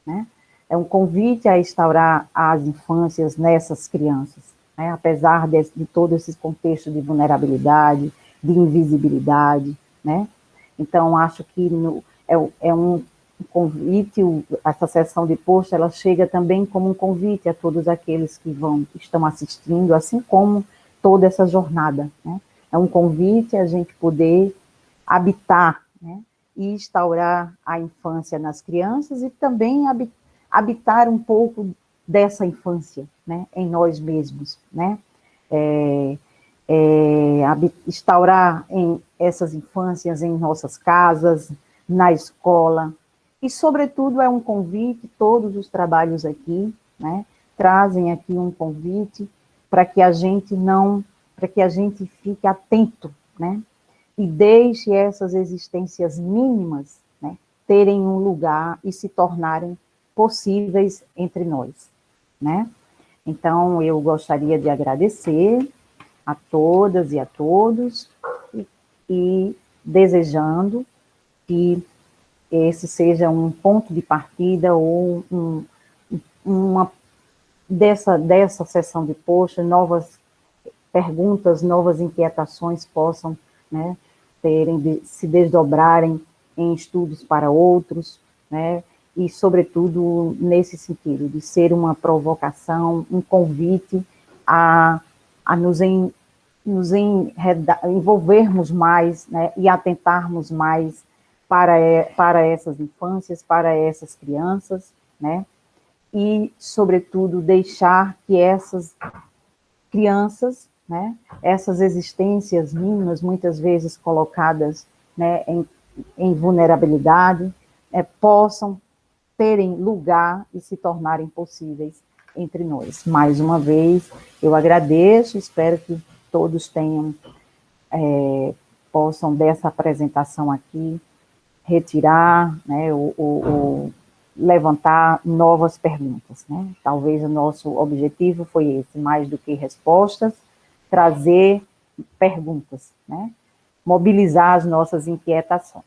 né? É um convite a instaurar as infâncias nessas crianças, né? Apesar de todo esse contexto de vulnerabilidade, de invisibilidade, né? Então, acho que é um convite, essa sessão de post, ela chega também como um convite a todos aqueles que estão assistindo, assim como toda essa jornada, né? É um convite a gente poder habitar, né, e instaurar a infância nas crianças e também habitar um pouco dessa infância, né, em nós mesmos, né, instaurar essas infâncias em nossas casas, na escola, e, sobretudo, é um convite, todos os trabalhos aqui, né, trazem aqui um convite para que a gente fique atento, né, e deixe essas existências mínimas, né, terem um lugar e se tornarem possíveis entre nós, né. Então, eu gostaria de agradecer a todas e a todos e desejando que esse seja um ponto de partida ou uma dessa sessão de post, novas perguntas, novas inquietações possam, né, se desdobrarem em estudos para outros, né, e, sobretudo, nesse sentido, de ser uma provocação, um convite a nos envolvermos mais, né, e atentarmos mais para essas infâncias, para essas crianças, né, e, sobretudo, deixar que essas crianças, né, essas existências mínimas, muitas vezes colocadas, né, em vulnerabilidade, possam terem lugar e se tornarem possíveis entre nós. Mais uma vez, eu agradeço, espero que todos possam dessa apresentação aqui retirar, né, ou levantar novas perguntas, né? Talvez o nosso objetivo foi esse, mais do que respostas, trazer perguntas, né? Mobilizar as nossas inquietações.